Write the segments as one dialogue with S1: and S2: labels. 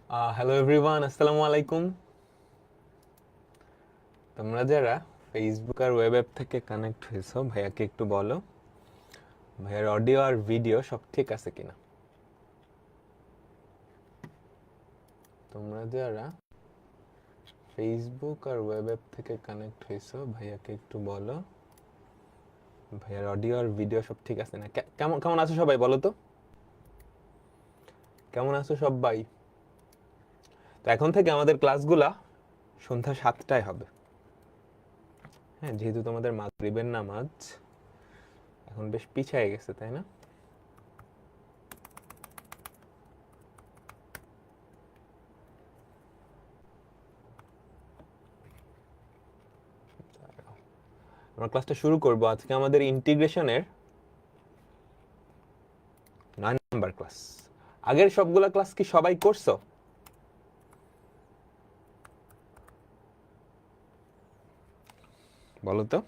S1: Hello everyone, আসসালামু আলাইকুম। তোমরা যারা ফেসবুক আর ওয়েব অ্যাপ থেকে কানেক্ট হয়েছো, ভাইয়াকে একটু বলো ভাইয়ার অডিও আর ভিডিও সব ঠিক আছে কিনা। তোমরা যারা ফেসবুক আর ওয়েব অ্যাপ থেকে কানেক্ট হয়েছো, ভাইয়াকে একটু বলো ভাইয়ার অডিও আর ভিডিও সব ঠিক আছে না। কেমন কেমন আছো সবাই, বলো তো কেমন আছো সবাই। তো এখন থেকে আমাদের ক্লাসগুলা সন্ধ্যা 7টায় হবে। হ্যাঁ, যেহেতু তোমাদের মাগরিবের নামাজ এখন বেশ পিছিয়ে গেছে, তাই না? আমরা ক্লাসটা শুরু করব। আজকে আমাদের ইন্টিগ্রেশনের 9 নাম্বার ক্লাস। আগের সবগুলা ক্লাস কি সবাই করছো? বলো তো।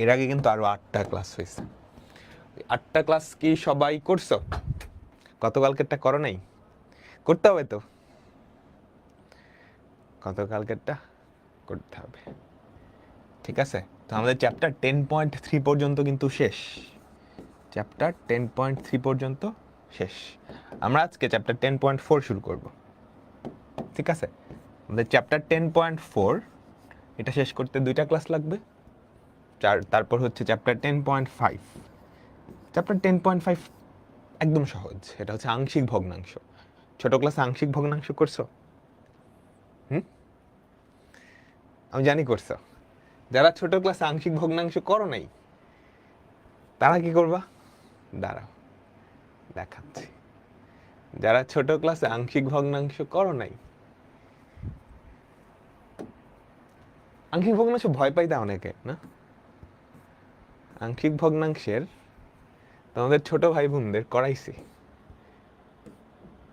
S1: এর আগে কিন্তু আরো 8টা ক্লাস হয়েছে। 8টা ক্লাস কি সবাই করছো? গতকালকেরটা করো নাই? করতে হবে তো, গতকালকেরটা করতে হবে। ঠিক আছে, তো আমাদের চ্যাপ্টার 10.3 পর্যন্ত কিন্তু শেষ। চ্যাপ্টার 10.3 পর্যন্ত শেষ। আমরা আজকে চ্যাপ্টার 10.4 শুরু করব। ঠিক আছে, আমাদের চ্যাপ্টার 10.4 এটা শেষ করতে 2টা ক্লাস লাগবে। তারপর হচ্ছে চ্যাপ্টার 10.5। চ্যাপ্টার 10.5 একদম সহজ, এটা হচ্ছে আংশিক ভগ্নাংশ। ছোট ক্লাসে আংশিক ভগ্নাংশ করছো? আমি জানি করছো। যারা ছোট ক্লাসে আংশিক ভগ্নাংশ করো নাই, তারা কি করবা? দাঁড়াও দেখাচ্ছি। যারা ছোট ক্লাসে আংশিক ভগ্নাংশ করো নাই, আংশিক ভগ্নাংশ ভয় পাইতা অনেকে না? আংশিক ভগ্নাংশের তোমাদের ছোট ভাই বোনদের করাইছি।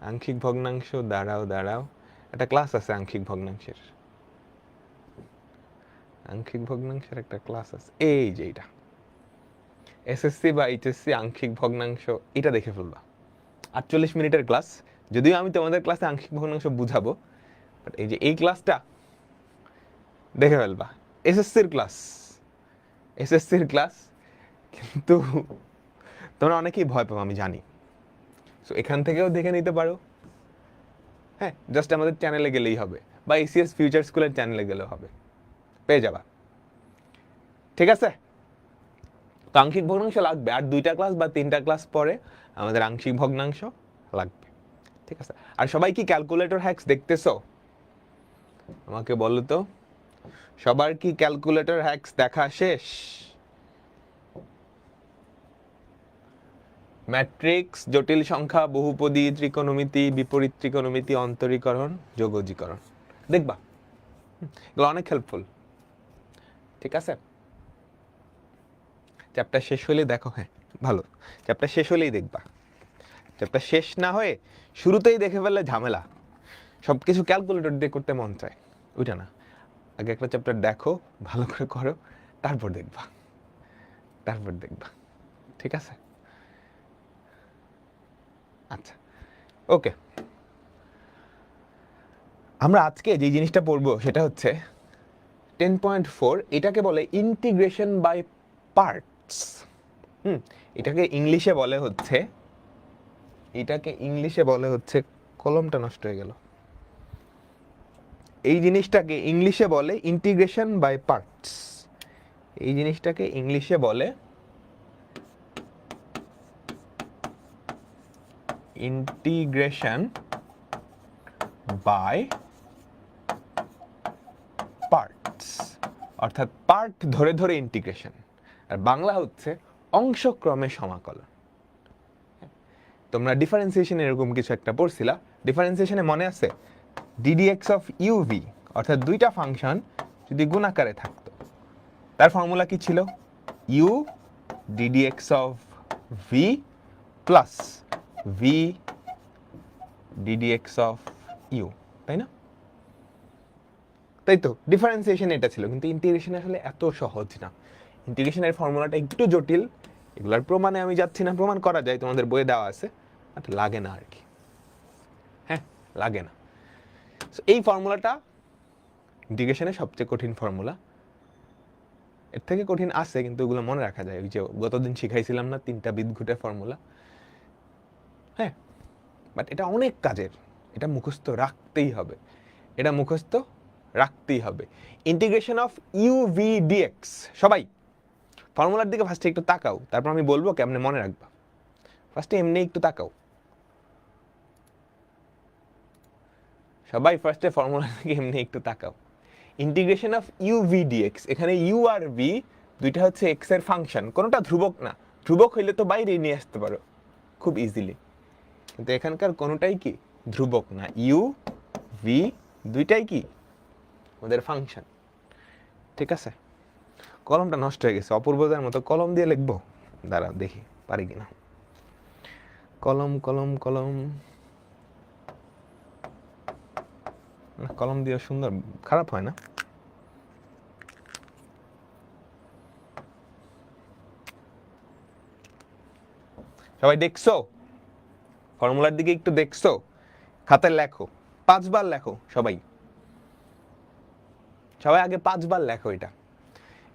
S1: আংশিক ভগ্নাংশ, দাঁড়াও একটা ক্লাস আছে আংশিক ভগ্নাংশের। আংশিক ভগ্নাংশের একটা ক্লাস আছে, এই যে এটা এসএসসি বা এইচএসসি আংশিক ভগ্নাংশ, এটা দেখে ফেলবা। 48 মিনিটের ক্লাস, যদিও আমি তোমাদের ক্লাসে আংশিক ভগ্নাংশ বুঝাবো, বাট এই যে এই ক্লাসটা দেখে ফেলবা। এসএসসির ক্লাস, এসএসসির ক্লাস, কিন্তু তোমরা অনেকেই ভয় পাবো আমি জানি। সো এখান থেকেও দেখে নিতে পারো। হ্যাঁ, জাস্ট আমাদের চ্যানেলে গেলেই হবে, বা এসিএস ফিউচার স্কুলের চ্যানেলে গেলেও হবে, পেয়ে যাবা। ঠিক আছে, তো আংশিক ভগ্নাংশ লাগবে, আর 2টা ক্লাস বা 3টা ক্লাস পরে আমাদের আংশিক ভগ্নাংশ লাগবে। ঠিক আছে, আর সবাই কি ক্যালকুলেটর হ্যাক্স দেখতেছো? আমাকে বলো তো, সবার কি ক্যালকুলেটর হ্যাক্স দেখা শেষ? ম্যাট্রিক্স, জটিল সংখ্যা, বহুপদী, ত্রিকোণমিতি, বিপরীত ত্রিকোণমিতি, অন্তরীকরণ, যোগজীকরণ দেখবা। এগুলো অনেক হেল্পফুল। ঠিক আছে, চ্যাপ্টার শেষ হলেই দেখো। হ্যাঁ ভালো, চ্যাপ্টার শেষ হলেই দেখবা। চ্যাপ্টার শেষ না হয়ে শুরুতেই দেখে ফেললে ঝামেলা। সব কিছু ক্যালকুলেটর দিয়ে করতে মন চায়, ওইটা না। আগে একটা চ্যাপ্টার দেখো, ভালো করে করো, তারপর দেখবা, তারপর দেখবা। ঠিক আছে, আচ্ছা ওকে। আমরা আজকে যে জিনিসটা পড়বো সেটা হচ্ছে 10.4, এটাকে বলে ইন্টিগ্রেশন বাই পার্টস। এটাকে ইংলিশে বলে হচ্ছে, কলমটা নষ্ট হয়ে গেল। এই জিনিসটাকে ইংলিশে বলে ইন্টিগ্রেশন বাই পার্টস। এই জিনিসটাকে ইংলিশে বলে ইন্টিগ্রেশন বাই পার্টস, অর্থাৎ পার্ট ধরে ধরে ইন্টিগ্রেশন। আর বাংলা হচ্ছে অংশক্রমে সমাকলন। তোমরা ডিফারেন্সিয়েশন এরকম কিছু একটা পড়ছিলা। ডিফারেন্সিয়েশনে মনে আছে ডিডিএক্স অফ ইউভি, অর্থাৎ 2টা ফাংশন যদি গুণাকারে থাকতো, তার ফর্মুলা কি ছিল? U ddx of v plus v d dx of u, তাই না? তাই তো, ডিফারেন্সিয়েশন এটা ছিল, কিন্তু ইন্টিগ্রেশন আসলে এত সহজ না। ইন্টিগ্রেশনের ফর্মুলাটা একটু জটিল। এগুলার প্রমাণে আমি যাচ্ছি না, প্রমাণ করা যায়, তোমাদের বইয়ে দেওয়া আছে, লাগে না আর কি, হ্যাঁ লাগে না। এই ফর্মুলাটা ইন্টিগ্রেশনের সবচেয়ে কঠিন ফর্মুলা, এর থেকে কঠিন আছে কিন্তু ওগুলো মনে রাখা যায়। ওই যে গতদিন শিখাইছিলাম না 3টা বিদঘুটের ফর্মুলা, হ্যাঁ, বাট এটা অনেক কাজের, এটা মুখস্থ রাখতেই হবে, এটা মুখস্থ রাখতেই হবে। Integration of U V dx, সবাই ফর্মুলার দিকে ফার্স্টে একটু তাকাও, তারপর আমি বলবো কেমনে মনে রাখবা। ফার্স্টে এমনি একটু তাকাও সবাই, ফার্স্টে ফর্মুলার দিকে এমনি একটু তাকাও। Integration of U V dx, এখানে ইউ আর ভি দুইটা হচ্ছে এক্স এর ফাংশন, কোনোটা ধ্রুবক না, ধ্রুবক হইলে তো বাইরে নিয়ে আসতে পারো খুব ইজিলি, কিন্তু এখানকার কোনোটাই কি ধ্রুবক না। ইউ ভি দুইটাই কি ওদের ফাংশন, ঠিক আছে। কলমটা নষ্ট হয়ে গেছে, অপূর্বতার মতো কলম দিয়ে লিখবো, দাঁড়া দেখি পারি কিনা। কলম কলম কলম, কলম দিয়ে সুন্দর, খারাপ হয় না। সবাই দেখছো ফর্মুলার দিকে একটু দেখছো, খাতায় লেখো, 5 বার লেখো সবাই, সবাই আগে 5 বার লেখো এটা।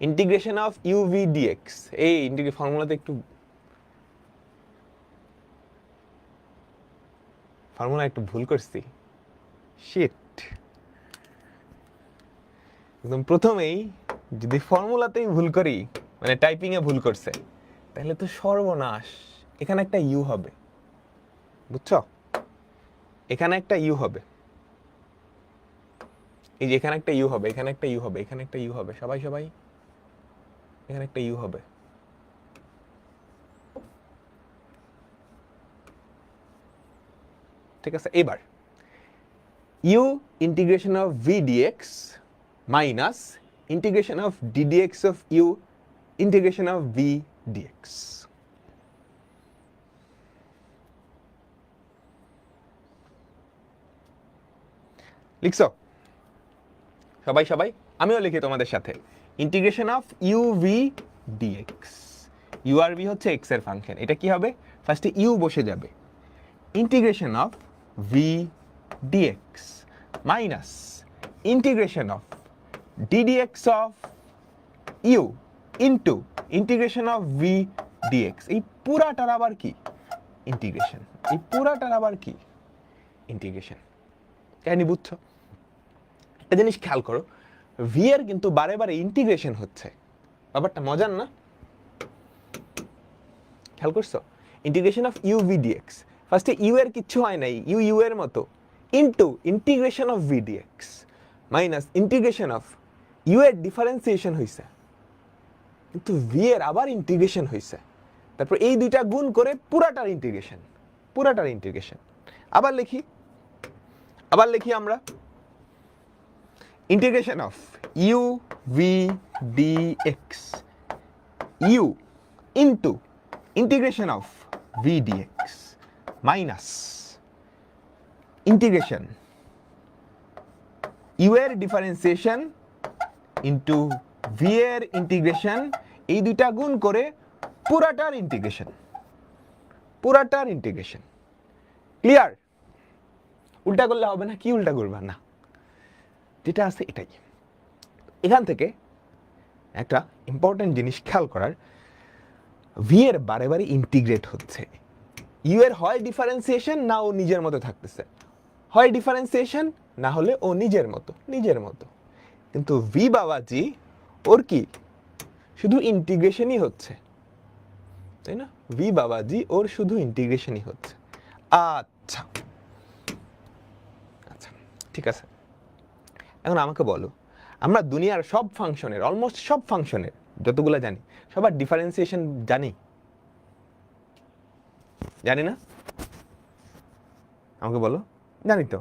S1: Integration of U V dx, এই ফর্মুলাতে একটু ফর্মুলা একটু ভুল করছি, শিট। একদম প্রথমেই যদি ফর্মুলাতেই ভুল করি, মানে টাইপিং এ ভুল করছে, তাহলে তো সর্বনাশ। এখানে একটা ইউ হবে, বুঝছো, এখানে একটা ইউ হবে, এই যে এখানে একটা ইউ হবে, এখানে একটা ইউ হবে, এখানে একটা ইউ হবে, সবাই সবাই এখানে একটা ইউ হবে। ঠিক আছে, এবার u integration of V dx minus integration of d dx of you integration of V dx. লিখছো সবাই সবাই, আমিও লিখি তোমাদের সাথে। Integration of U V dx, u আর ভি হচ্ছে এক্স এর ফাংশন, এটা কি হবে, ফার্স্টে ইউ বসে যাবে, integration of V dx minus integration of d dx of you into integration of V dx. এই পুরাটার আবার কি ইন্টিগ্রেশন, এই পুরাটার আবার কি ইন্টিগ্রেশন। কেন বুঝছো? একটা জিনিস খেয়াল করো, ভি এর কিন্তু বারে বারে ইন্টিগ্রেশন হচ্ছে, ব্যাপারটা মজার না? খেয়াল করছো, integration of U V dx, ফার্স্টে ইউ এর কিচ্ছু হয় নাই, ইউ ইউ এর মতো, into integration of V dx minus integration of u এর ডিফারেন্সিয়েশন হয়েছে, কিন্তু ভি এর আবার ইন্টিগ্রেশন হয়েছে, তারপর এই দুইটা গুণ করে পুরাটার ইন্টিগ্রেশন, পুরাটার ইন্টিগ্রেশন। আবার লিখি আমরা, integration of u v dx u into integration of v dx minus integration u এর ডিফারেন্সিয়েশন into v এর ইন্টিগ্রেশন, এই দুইটা গুণ করে পুরাটার ইন্টিগ্রেশন, পুরাটার ইন্টিগ্রেশন। ক্লিয়ার? উল্টা করলে হবে না, কি উল্টা করবা না, যেটা আছে এটাই। এখান থেকে একটা ইম্পর্টেন্ট জিনিস খেয়াল করার, ভি এর বারে বারে ইন্টিগ্রেট হচ্ছে, ইউ এর হয় ডিফারেন্সিয়েশন না ও নিজের মতো থাকতেছে, হয় ডিফারেন্সিয়েশন না হলে ও নিজের মতো, কিন্তু ভি বাবাজি ওর কি শুধু ইন্টিগ্রেশনই হচ্ছে, তাই না? ভি বাবাজি ওর শুধু ইন্টিগ্রেশনই হচ্ছে। আচ্ছা আচ্ছা ঠিক আছে, এখন আমাকে বলো, আমরা দুনিয়ার সব ফাংশনের, অলমোস্ট সব ফাংশনের যতগুলো জানি, সবার ডিফারেন্সিয়েশন জানি না? আমাকে বলো, জানি তো,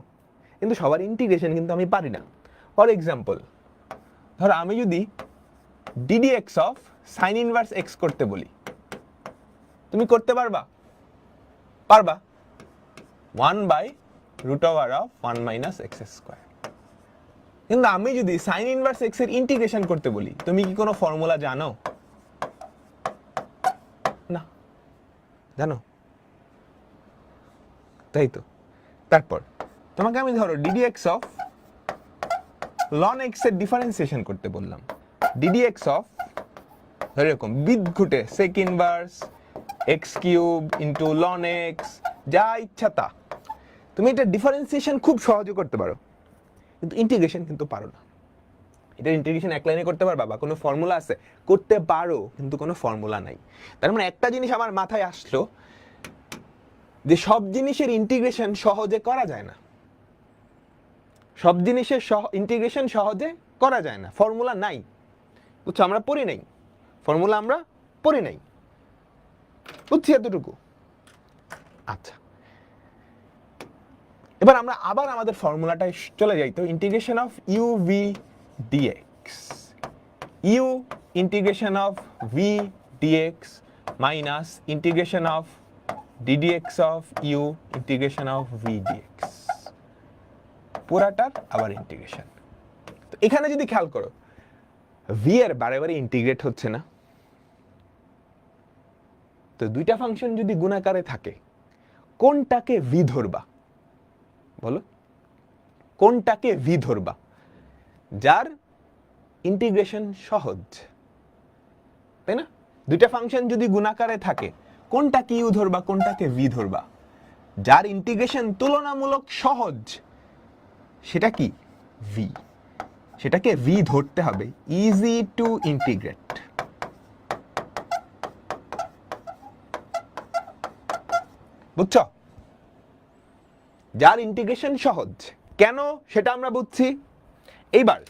S1: কিন্তু সবার ইন্টিগ্রেশন কিন্তু আমি পারি না। ফর এক্সাম্পল, ধরো আমি যদি ddx of sine inverse x করতে বলি, তুমি করতে পারবা? 1/√(1 - x²). কিন্তু আমি যদি সাইন ইনভার্স এক্স এর ইন্টিগ্রেশন করতে বলি, তুমি কি কোনো ফর্মুলা জানো? না, জানো? তাই তো। তারপর তোমাকে আমি ধরো ddx অফ ln x এর ডিফারেন্সিয়েশন করতে বললাম। ddx অফ ধরো এরকম বিদঘুটে sec inverse x cube into ln x, যা ইচ্ছা তা। তুমি এটা ডিফারেন্সিয়েশন খুব সহজে করতে পারো, কিন্তু ইন্টিগ্রেশন কিন্তু পারো না। এটা ইন্টিগ্রেশন এক লাইনে করতে পারবা বা কোনো ফর্মুলা আছে? করতে পারো, কিন্তু কোনো ফর্মুলা নাই। তার মানে একটা জিনিস আমার মাথায় আসলো যে সব জিনিসের ইন্টিগ্রেশন সহজে করা যায় না। সব জিনিসের ইন্টিগ্রেশন সহজে করা যায় না, ফর্মুলা নাই। বুঝছো? আমরা পড়ি নাই ফর্মুলা, আমরা পড়ি নাই। বুঝছি এতটুকু? আচ্ছা, এবার আমরা আবার আমাদের ফর্মুলাটায় চলে যাই। তো integration of U V dx, you integration of V dx minus integration of ddx of you integration of V dx, পুরাটার আবার ইন্টিগ্রেশন। তো এখানে যদি খেয়াল করো, ভি এর বারে বারে ইন্টিগ্রেট হচ্ছে না। তো দুইটা ফাংশন যদি গুণাকারে থাকে, কোনটাকে ভি ধরবা? বলো, কোনটাকে ভি ধরবা? যার ইন্টিগ্রেশন সহজ, তাই না? দুইটা ফাংশন যদি গুণাকারে থাকে, কোনটাকে ইউ ধরবা, কোনটাকে ভি ধরবা? যার ইন্টিগ্রেশন তুলনামূলক সহজ, সেটা কি? ভি। সেটাকে ভি ধরতে হবে, ইজি টু ইন্টিগ্রেট। বুঝছো? যার ইন্টিগ্রেশন সহজ, কেন সেটা আমরা বুঝছি। এইবার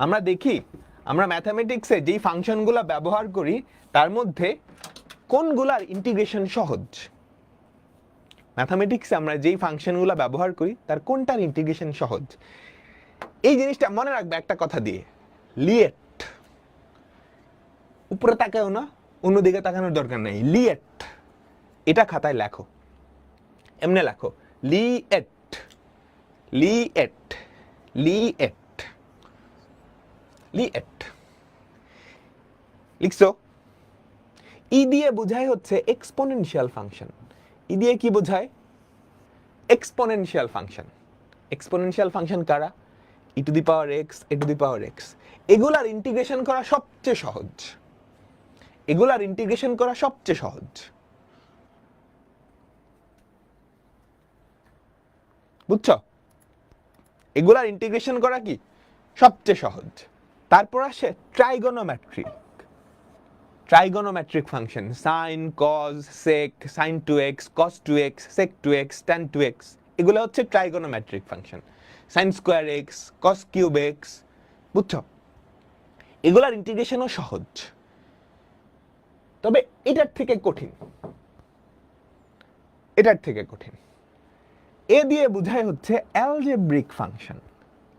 S1: আমরা দেখি, আমরা ম্যাথামেটিক্সে যেই ফাংশনগুলো ব্যবহার করি তার মধ্যে কোনগুলার ইন্টিগ্রেশন সহজ। ম্যাথামেটিক্সে আমরা যেই ফাংশনগুলো ব্যবহার করি তার কোনটার ইন্টিগ্রেশন সহজ। এই জিনিসটা মনে রাখবে একটা কথা দিয়ে, লিয়েট। উপরে তাকাও না, অন্যদিকে তাকানোর দরকার নেই। লিয়েট, এটা খাতায় লেখো, এমনি লেখো, লিয়েট, লিয়েট, লিয়েট, লিয়েট। লিখছো? ই দিয়ে বোঝায় হচ্ছে এক্সপোনেনশিয়াল ফাংশন। ই দিয়ে কি বোঝায়? Exponential function. এক্সপোনেনশিয়াল ফাংশন কারা? E to the power X, A to the power X. এগুলার ইন্টিগ্রেশন করা সবচেয়ে সহজ, এগুলার ইন্টিগ্রেশন করা সবচেয়ে সহজ। বুঝছো? এগুলার ইন্টিগ্রেশন করা কি সবচেয়ে সহজ। তারপর আসে trigonometric, trigonometric function, sine, cos, sec, sine two X, cos two X, sec two X, tan two X, এগুলো হচ্ছে trigonometric function. Sine square X, cos cube X. বুঝছো? এগুলার ইন্টিগ্রেশনও সহজ, তবে এটার থেকে কঠিন, এটার থেকে কঠিন। এ দিয়ে বোঝায় হচ্ছে algebraic function.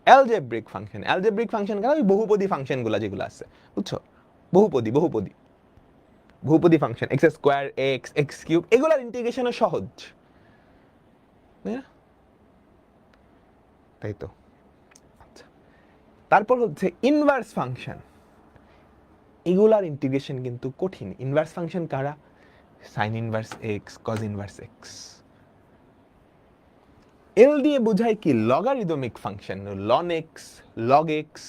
S1: Algebraic function, algebraic function কারণ ওই বহুপদী ফাংশনগুলো যেগুলো আছে, বুঝছো? বহুপদী, বহুপদী, বহুপদী function, x square x, x cube, এগুলোর ইন্টিগ্রেশনও সহজ, তাই তো? আচ্ছা, তারপর হচ্ছে ইনভার্স ফাংশন। এগুলার ইন্টিগ্রেশন কিন্তু কঠিন। ইনভার্স ফাংশন কারা? Sine inverse X, cos inverse X. L দিয়ে বোঝায় কি? Logarithmic function, ln X, log X,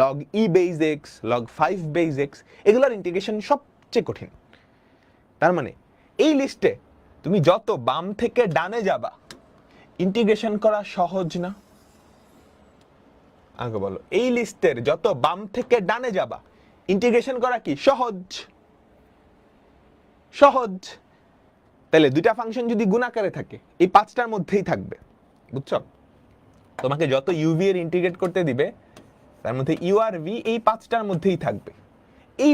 S1: log E base X, log 5 base X, এগুলোর ইন্টিগ্রেশন সবচেয়ে কঠিন। তার মানে এই লিস্টে তুমি যত বাম থেকে ডানে যাবা, ইন্টিগ্রেশন করা সহজ না? আগে বলো, এই লিস্টের যত বাম থেকে ডানে যাবা, ইন্টিগ্রেশন করা কি সহজ? সহজ। তাহলে দুইটা ফাংশন যদি গুণাকারে থাকে, এই পাঁচটার মধ্যেই থাকবে। বুঝছো? তোমাকে যত ইউভি এর ইন্টিগ্রেট করতে দিবে, তার মধ্যে ইউ আর ভি এই পাঁচটার মধ্যেই থাকবে। এই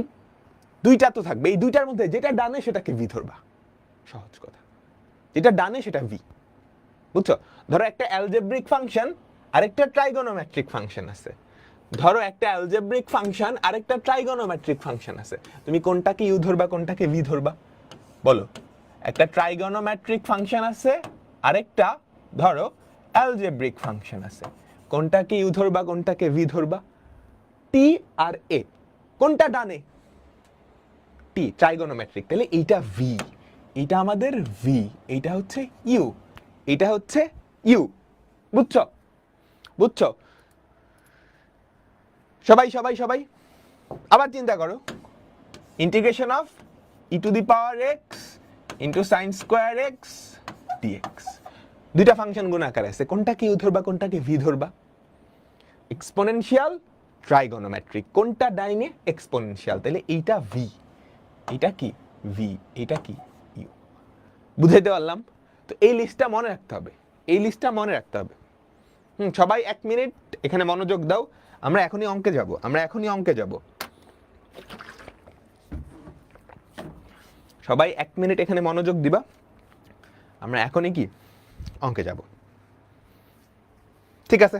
S1: দুইটা তো থাকবে, এই দুইটার মধ্যে যেটা ডানে সেটাকে ভি ধরবা। সহজ কথা, যেটা ডানে সেটা ভি। বুঝছো? ধরো একটা অ্যালজেব্রিক ফাংশন আরেকটা ট্রাইগোনোমেট্রিক ফাংশন আছে। ধরো একটা অ্যালজেব্রিক ফাংশন আরেকটা ট্রাইগোনোমেট্রিক ফাংশন আছে, তুমি কোনটাকে ইউ ধরবা, কোনটাকে ভি ধরবা? বলো। একটা ট্রাইগোনোমেট্রিক ফাংশন আছে, আরেকটা ধরো অ্যালজেব্রিক ফাংশন আছে, কোনটাকে ইউ ধরবা, কোনটাকে ভি ধরবা? টি আর এ, কোনটা ডানে? টি, ট্রাইগোনোমেট্রিক, তাহলে এইটা ভি, এইটা আমাদের ভি, এইটা হচ্ছে ইউ। এটা হচ্ছে ইউ। বুঝছো? বুঝছো? সবাই সবাই সবাই আবার চিন্তা করো, integration of E to the power x into sine square x dx. দুইটা ফাংশন গুণ আকারে আছে, কোনটাকে ইউ ধরবা কোনটাকে ভি ধরবা? এক্সপোনেনশিয়াল ট্রাইগোনোমেট্রিক, কোনটা ডাইনে? এক্সপোনেনশিয়াল, তাহলে এইটা ভি, এটা কি ভি, এটা কি ইউ। বুঝাইতে পারলাম? তো এই লিস্টটা মনে রাখতে হবে, এই লিস্টটা মনে রাখতে হবে। সবাই 1 মিনিট এখানে মনোযোগ দাও, আমরা এখনই অঙ্কে যাব, আমরা এখনই অঙ্কে যাব। সবাই 1 মিনিট এখানে মনোযোগ দিবা, আমরা এখনই কি অঙ্কে যাব। ঠিক আছে?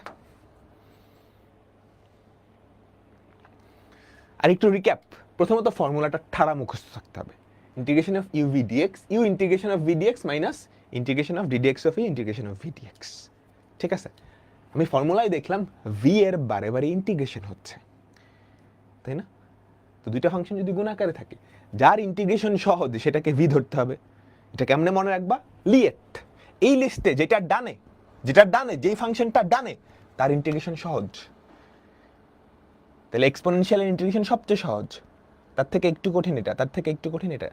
S1: আর একটু রিক্যাপ, প্রথমত ফর্মুলাটা ঠাড়া মুখস্থ থাকতে হবে। Integration of U V dx, you integration of V dx minus integration of ddx of you integration of V dx. ঠিক আছে? আমি ফর্মুলায় দেখলাম ভি এর বারে বারে ইন্টিগ্রেশন হচ্ছে, তাই না? তো দুইটা ফাংশন যদি গুণ আকারে থাকে, যার ইন্টিগ্রেশন সহজ সেটাকে ভি ধরতে হবে। এটা কেমনে মনে রাখবা? লিয়েট, এই লিস্টে যেটা ডানে, যেই ফাংশনটা ডানে তার ইন্টিগ্রেশন সহজ। তাহলে এক্সপোনেনশিয়ালের ইন্টিগ্রেশন সবচেয়ে সহজ, তার থেকে একটু কঠিন এটা, তার থেকে একটু কঠিন এটা।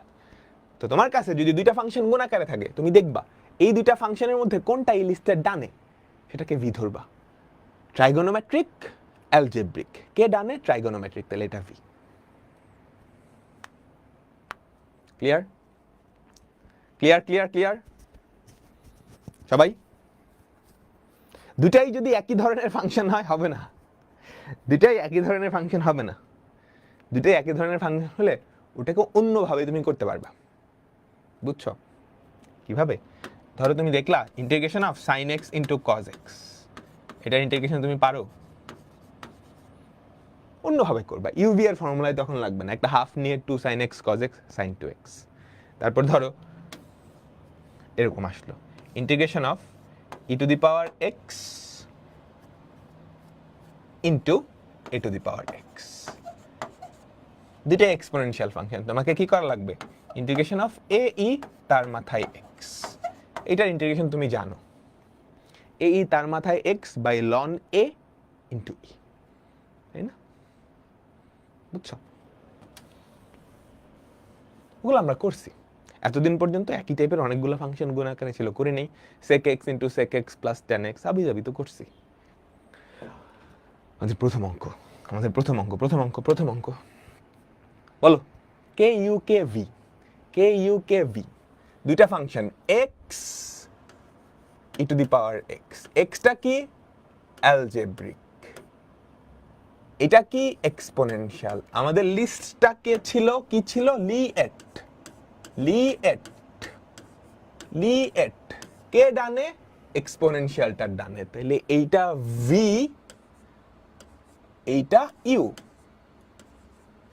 S1: তো তোমার কাছে যদি দুইটা ফাংশন গুণ আকারে থাকে, তুমি দেখবা এই দুইটা ফাংশনের মধ্যে কোনটা এই লিস্টের ডানে, সেটাকে ভি ধরবা। ট্রাইগোনোমেট্রিক, অ্যালজেব্রিক, কে ডানে? ট্রাইগোনোমেট্রিক, তাহলে এটা V. Clear clear clear clear সবাই? দুটাই যদি একই ধরনের ফাংশন হয়, হবে না। দুটাই একই ধরনের ফাংশন হবে না। দুটাই একই ধরনের ফাংশন হলে ওটাকে অন্যভাবে তুমি করতে পারবা। বুঝছো কিভাবে? ধরো তুমি দেখলা integration of sine x into cos x, এটা ইন্টিগ্রেশন তুমি পারো, অন্যভাবে করবা। ইউভি এর ফর্মুলায় তখন লাগবে না, একটা হাফ নিয়ে 2 sin x cos x sin 2x। তারপর ধরো এরকম আসলো integration of E to the power x into A to the power x। দুইটা এক্সপোনেনশিয়াল ফাংশন, তোমাকে কি করা লাগবে? ইন্টিগ্রেশন অফ এ ই তার মাথায় x, এটার ইন্টিগ্রেশন তুমি জানো, এ ই তার মাথায় x by ln A into E, তাই না? বুঝছো? ওগুলো আমরা করছি এতদিন পর্যন্ত, একই টাইপের অনেকগুলো ফাংশন গুণ আকারে ছিল, করে নেই sec x into sec x plus tan x, আবি যাবি তো করছি। আমাদের প্রথম অঙ্ক বলো, কে ইউ কে ভি, দুইটা function x E to the power x, extra কি? অ্যালজেব্রিক, এটা কি? এক্সপোনেনশিয়াল। আমাদের লিস্টটা কে ছিল? কি ছিল? লিয়েট, কে ডানে? এক্সপোনেনশিয়ালটার ডানে, তাহলে এইটা ভি, এইটা ইউ।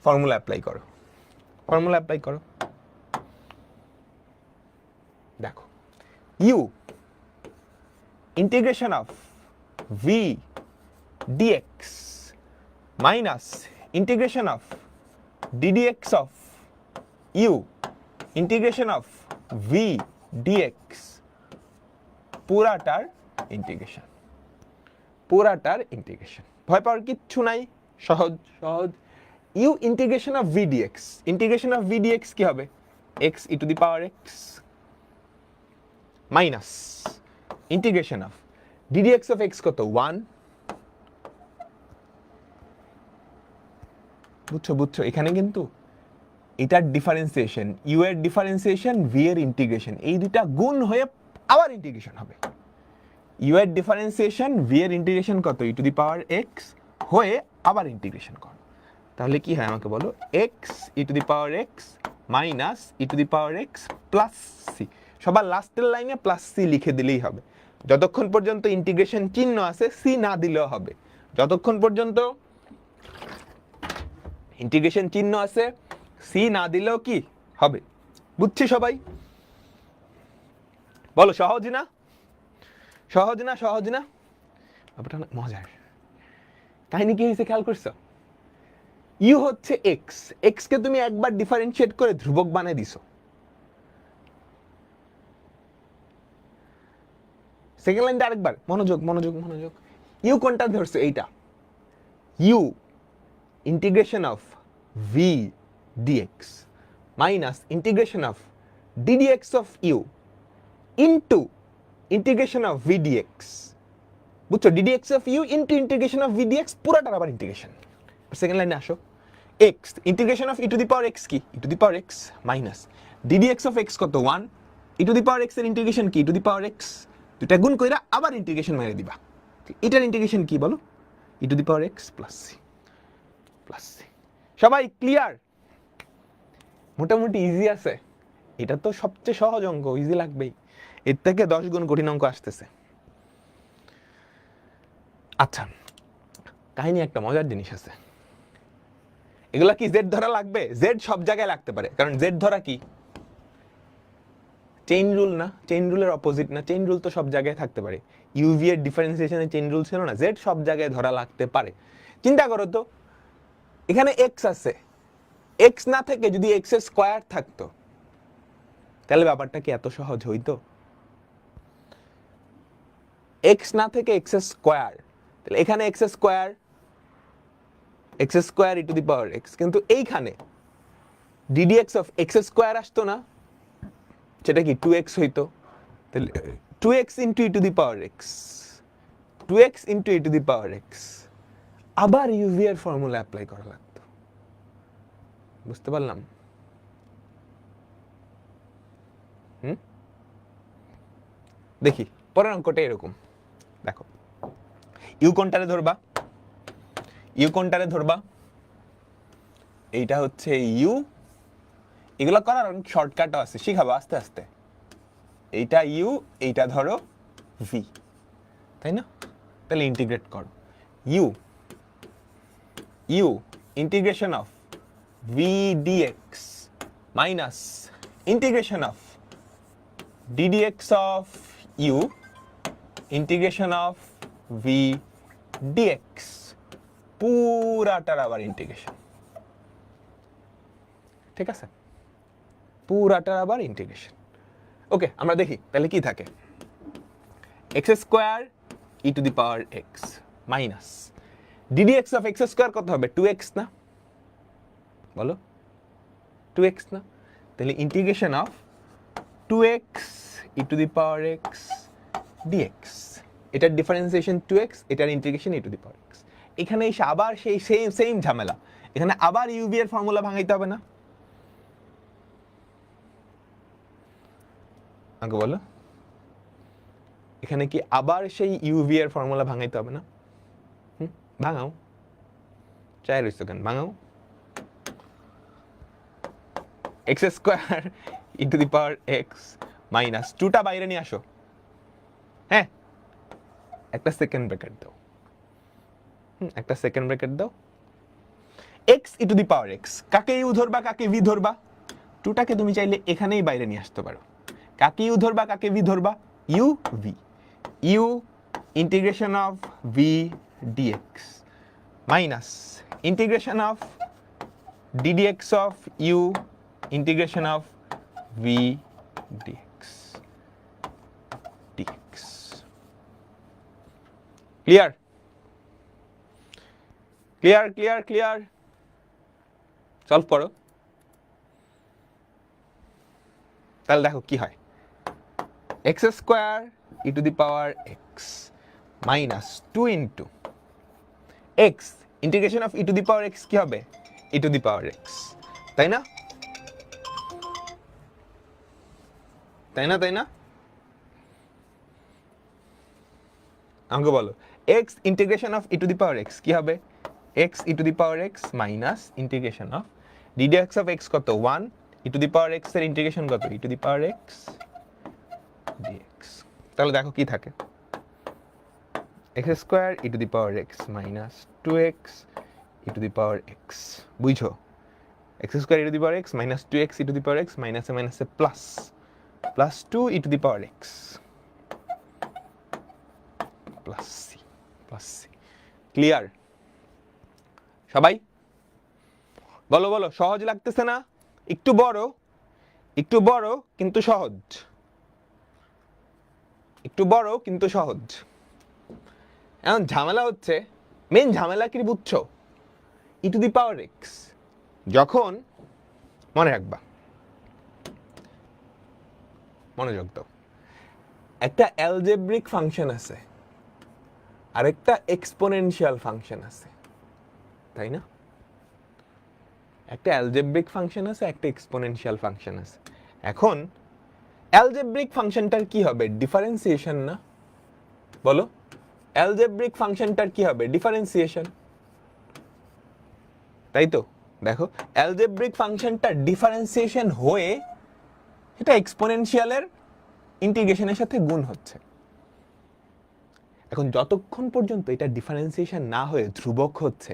S1: ফর্মুলা অ্যাপ্লাই করো, দেখো you integration of V dx minus integration of ddx of you integration of V dx, পুরাটার ইন্টিগ্রেশন। ভয় পাওয়ার কিচ্ছু নাই, সহজ। U integration of V dx, কি হবে? X E to the power x minus integration of ddx of X কত? 1। বুঝছো? এখানে কিন্তু এটার ডিফারেন্সিয়েশন, ইউ এর ডিফারেন্সিয়েশন, ভি এর ইন্টিগ্রেশন, এই দুইটা গুণ হয়ে আবার ইন্টিগ্রেশন হবে। ইউ এর ডিফারেন্সিয়েশন, ভি এর ইন্টিগ্রেশন কত? ই টু দি পাওয়ার এক্স হয়ে আবার ইন্টিগ্রেশন করো, তাহলে কি হয় আমাকে বলো? X E to the power x minus e to the power x plus c. সবার লাস্টের লাইনে প্লাস সি লিখে দিলেই হবে, যতক্ষণ পর্যন্ত ইন্টিগ্রেশন চিহ্ন আছে সি না দিলেও হবে। যতক্ষণ পর্যন্ত ইন্টিগ্রেশন চিহ্ন আছে সি না দিলেও কি হবে? বুঝছি সবাই? বলো, সহজ না? ব্যাপারটা অনেক মজার। কাহিনী কি হয়েছে খেয়াল করছো? ইউ হচ্ছে এক্স কে তুমি একবার ডিফারেন্সিয়েট করে ধ্রুবক বানিয়ে দিছো, সেকেন্ড লাইনটা আরেকবার মনোযোগ মনোযোগ মনোযোগ। ইউ কোনটা ধরছে? এইটা U integration of V dx minus integration of ddx of you into integration of V dx. বুঝছো? D dx of you into integration of V dx পুরোটার আবার ইন্টিগ্রেশন। সেকেন্ড লাইনে আসো, X integration of E to the power x কি? E to the power x minus d dx of X কত? 1। E to the power X এর integration কি? E to the power X. দুটা গুণ কইরা আবার ইন্টিগ্রেশন মেরে দিবা। এটার ইন্টিগ্রেশন কি বলো? E to the power x plus C plus C. সবাই ক্লিয়ার? মোটামুটি ইজি আছে। এটা তো সবচেয়ে সহজ অঙ্ক, ইজি লাগবেই। এর থেকে 10 গুণ কঠিন অঙ্ক আসতেছে। আচ্ছা, কাহিনী একটা মজার জিনিস আছে। এগুলা কি জেড ধরা লাগবে? জেড সব জায়গায় লাগতে পারে, কারণ জেড ধরা কি চেইন রুল না? চেইন রুলের অপোজিট না? চেইন রুল তো সব জায়গায় থাকতে পারে। ইউভি এর ডিফারেন্সিয়েশনে চেইন রুল ছিল না? জেড সব জায়গায় ধরা লাগতে পারে। চিন্তা করো তো, এখানে এক্স আছে, এক্স না থেকে যদি এক্স এর স্কয়ার থাকতো তাহলে ব্যাপারটা কি এত সহজ হইতো? এক্স না থেকে এক্স এর স্কয়ার, তাহলে এখানে x square E to the power x, কিন্তু এইখানে ডিডিএক্স অফ এক্স স্কয়ার আসতো না? সেটা কি 2x হইতো? তাহলে 2x into E to the power x, 2x into E to the power x, আবার ইউভি এর ফর্মুলা অ্যাপ্লাই করা লাগতো। বুঝতে পারলাম? দেখি পরের অঙ্কটা এরকম। দেখো, ইউ কোনটারে ধরবা? ইউ কোনটারে ধরবা? এইটা হচ্ছে ইউ। এগুলো করার অনেক শর্টকাটও আছে, শিখাবো আস্তে আস্তে। এইটা ইউ, এইটা ধরো ভি, তাই না? তাহলে ইন্টিগ্রেট করো। U U integration of V dx minus integration of ddx of you integration of V dx, পুরাটার আবার ইন্টিগ্রেশন। ঠিক আছে? পুরাটার আবার ইন্টিগ্রেশন। ওকে, আমরা দেখি তাহলে কি থাকে। X square E to the power x minus d dx of x square কত হবে? 2x না? বলো, 2x না? তাহলে integration of 2x E to the power x dx, এটার ডিফারেন্সিয়েশন 2x, এটার integration E to the power x. এখানে এসে আবার সেই সেম ঝামেলা, এখানে আবার ইউভি এর ফর্মুলা ভাঙাইতে হবে না? আগে বলো, এখানে কি আবার সেই ইউভি এর ফর্মুলা ভাঙাইতে হবে না? ভাঙাও, চাই রইছো কেন? ভাঙাও। X square E to the power x minus 2টা বাইরে নিয়ে আসো। হ্যাঁ, একটা সেকেন্ড ব্র্যাকেট দাও, একটা সেকেন্ড ব্র্যাকেট দাও। X E to the power x, কাকে ইউ ধরবা কাকে ভি ধরবা? 2টাকে তুমি চাইলে এখানেই বাইরে নিয়ে আসতে পারো। কাকে ইউ ধরবা কাকে ভি ধরবা? U v, u integration of V dx minus integration of ddx of you integration of V dx dx. Clear? Clear clear clear? Solve করো। তাহলে দেখো কি হয়। X square E to the power x minus 2 into x integration of E to the power x কি হবে? ই to the power x, তাই না? তাই না? তাই না? আমাকে বলো, x integration of E to the power x কি হবে? X E to the power x minus integration of ddx of X কত? 1, E to the power X এর ইন্টিগ্রেশন কত? ই to the power x dx. তাহলে দেখো কি থাকে, x square E to the power x minus 2x E to the power X. বুঝছো? X square E to the power x minus 2x E to the power x মাইনাসে মাইনাসে plus, plus 2 e to the power x plus C plus c. Clear? সবাই বলো বলো, সহজ লাগতেছে না? একটু বড় কিন্তু সহজ, একটু বড় কিন্তু সহজ। এখন ঝামেলা হচ্ছে, মেন ঝামেলা কি বুঝছো? ই টু দি পাওয়ার এক্স যখন, মনে রাখবা, মনোযোগ দাও, একটা অ্যালজেব্রিক ফাংশন আছে আর একটা এক্সপোনেনশিয়াল ফাংশন আছে, তাই না? একটা অ্যালজেব্রিক ফাংশন আছে, একটা এক্সপোনেনশিয়াল ফাংশন আছে। এখন অ্যালজেব্রিক ফাংশনটার কি হবে? ডিফারেন্সিয়েশন না? বলো, অ্যালজেব্রিক ফাংশনটার কি হবে? ডিফারেন্সিয়েশন, তাই তো? দেখো, অ্যালজেব্রিক ফাংশনটা ডিফারেন্সিয়েশন হয়ে এটা এক্সপোনেনশিয়ালের ইন্টিগ্রেশনের সাথে গুণ হচ্ছে। এখন যতক্ষণ পর্যন্ত এটা ডিফারেন্সিয়েশন না হয়ে ধ্রুবক হচ্ছে,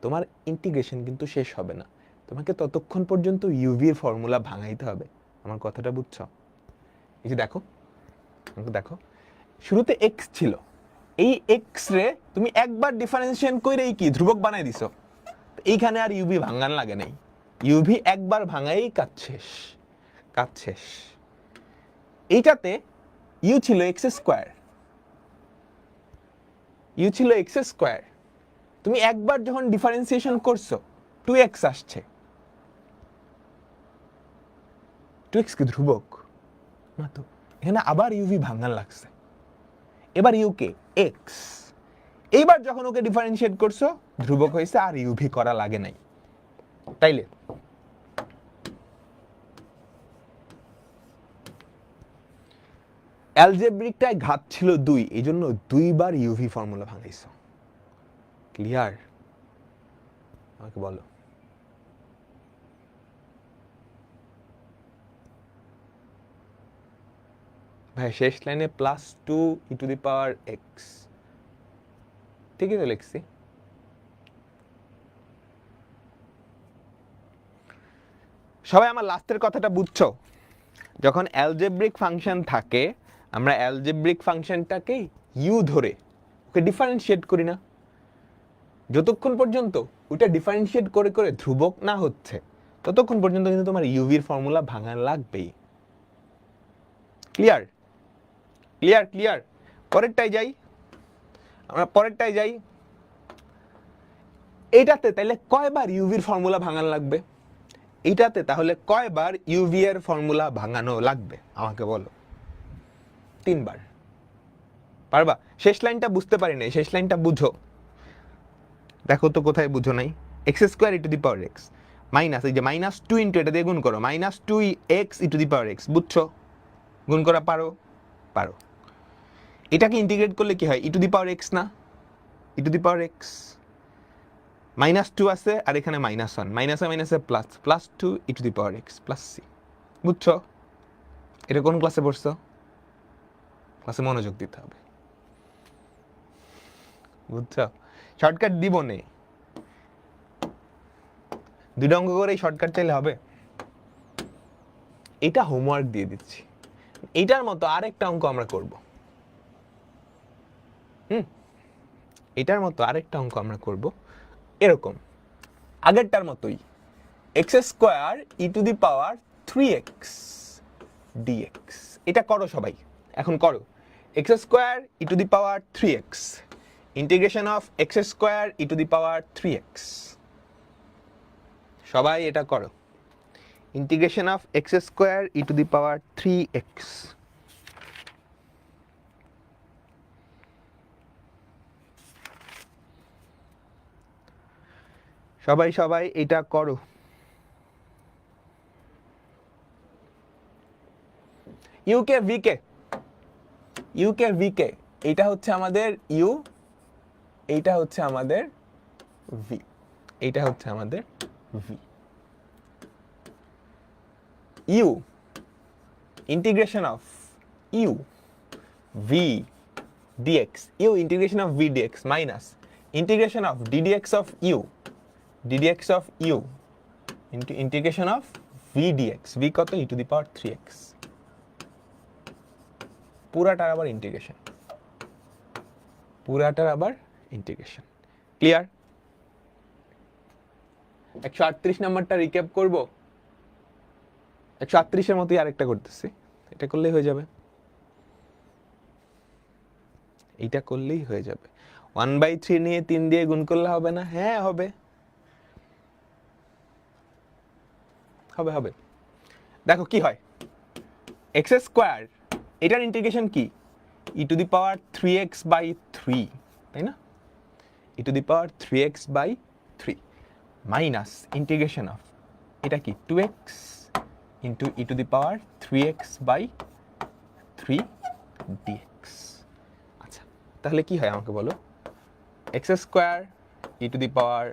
S1: তোমার ইন্টিগ্রেশন কিন্তু শেষ হবে না। তোমাকে ততক্ষণ পর্যন্ত ইউভি এর ফর্মুলা ভাঙাইতে হবে। আমার কথাটা বুঝছো? এই যে দেখো, দেখো শুরুতে এক্স ছিল, এই এক্স রে তুমি একবার ডিফারেন্সিয়েশন করে কি ধ্রুবক বানাই দিছো। এইখানে আর ইউভি ভাঙান লাগে নাই, ইউভি একবার ভাঙাই কাজ শেষ, কাজ শেষ। এইটাতে ইউ ছিল এক্স স্কোয়ার, ইউ ছিল এক্স স্কোয়ার, তুমি একবার যখন ডিফারেন্সিয়েশন করছো 2x আসছে। 2x কি ধ্রুবক না তো? এখানে আবার ইউভি ভাঙান লাগছে, এবার ইউ কে এক্স, এইবার যখন ওকে ডিফারেন্সিয়েট করছো ধ্রুবক হয়েছে, আর ইউভি করা লাগে নাই। তাইলে অ্যালজেব্রিকটায় ঘাত ছিল 2, এই জন্য 2 বার ইউভি ফর্মুলা ভাঙাইছো। ক্লিয়ার? আমাকে বলো। ভাই শেষ লাইনে +2 e to the power x, ঠিকই তো লিখছি। সবাই আমার লাস্টের কথাটা বুঝছো? যখন অ্যালজেব্রিক ফাংশন থাকে, আমরা অ্যালজেব্রিক ফাংশনটাকে ইউ ধরে ওকে ডিফারেন্সিয়েট করি না, যতক্ষণ পর্যন্ত ওইটা ডিফারেন্সিয়েট করে করে ধ্রুবক না হচ্ছে ততক্ষণ পর্যন্ত কিন্তু তোমার ইউভির ফর্মুলা ভাঙা লাগবেই। ক্লিয়ার? ক্লিয়ার? ক্লিয়ার? পরেরটাই যাই, আমরা পরেরটাই যাই। এইটাতে তাইলে কয়বার ইউভির ফর্মুলা ভাঙানো লাগবে? এইটাতে তাহলে কয়বার ইউভি এর ফর্মুলা ভাঙানো লাগবে আমাকে বলো। 3 বার। পারবা? শেষ লাইনটা বুঝতে পারি নাই, শেষ লাইনটা বুঝো। দেখো তো কোথায় বুঝো নাই। X square E to the power x minus, এই যে -2 ইন্টু এটা দিয়ে গুণ করো, -2x E to the power X. বুঝছো? গুণ করা পারো? পারো। এটাকে ইন্টিগ্রেট করলে কি হয়? ই টু দি পাওয়ার এক্স না? E to the power x, -2 আছে আর এখানে -1, মাইনাসে মাইনাসে প্লাস, +2 e to the power x plus c. বুঝছো? এটা কোন ক্লাসে পড়ছো? ক্লাসে মনোযোগ দিতে হবে। বুঝছো? শর্টকাট দিব নে, 2টা অঙ্ক করে শর্টকাট চাইলে হবে? এটা হোমওয়ার্ক দিয়ে দিচ্ছি। এটার মতো আরেকটা অঙ্ক আমরা করব। এটার মতো আরেকটা অঙ্ক আমরা করব এরকম, আগেরটার মতোই, x square E to the power 3x dx। এটা করো সবাই, এখন করো। X square E to the power 3x, integration of x square E to the power 3x। সবাই এটা করো, integration of x square E to the power 3x। সবাই সবাই এটা করো। ইউকে ভিকে, ইউকে ভিকে, এইটা হচ্ছে আমাদের ইউ, এইটা হচ্ছে আমাদের ভি, এইটা হচ্ছে আমাদের v. U integration of U V dx, you integration of V dx minus integration of ddx of u, ddx of you into integration of V dx. V কত? ই টু দি পাওয়ার 3x। পুরাটার আবার integration, পুরাটার আবার integration. Clear? 138 নাম্বারটা recap করব। 138 এর মতোই আরেকটা করতেছি, এটা করলেই হয়ে যাবে। এইটা করলেই হয়ে যাবে। 1/3 নিয়ে 3 দিয়ে গুণ করলে হবে না? হ্যাঁ হবে, হবে হবে। দেখো কি হয়, এক্স স্কোয়ার, এটার ইন্টিগ্রেশন কি? E to the power 3x/3, তাই না? E to the power 3x/3 minus integration of, এটা কি 2x into E to the power 3x/3 dx। আচ্ছা, তাহলে কি হয় আমাকে বলো? X square E to the power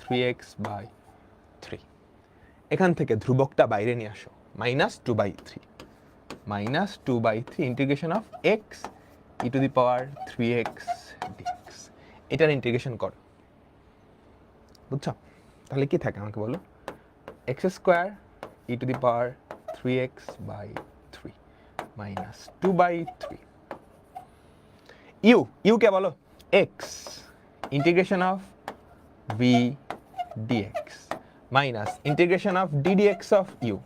S1: 3x/3, এখান থেকে ধ্রুবকটা বাইরে নিয়ে আসো, -2/3 integration of X E to the power 3x dx, এটার ইন্টিগ্রেশন করো, বুঝছো? তাহলে কি থাকে আমাকে বলো? X square E to the power 3x/3 -2/3, U কে বলো x integration of V dx minus integration of ddx of u,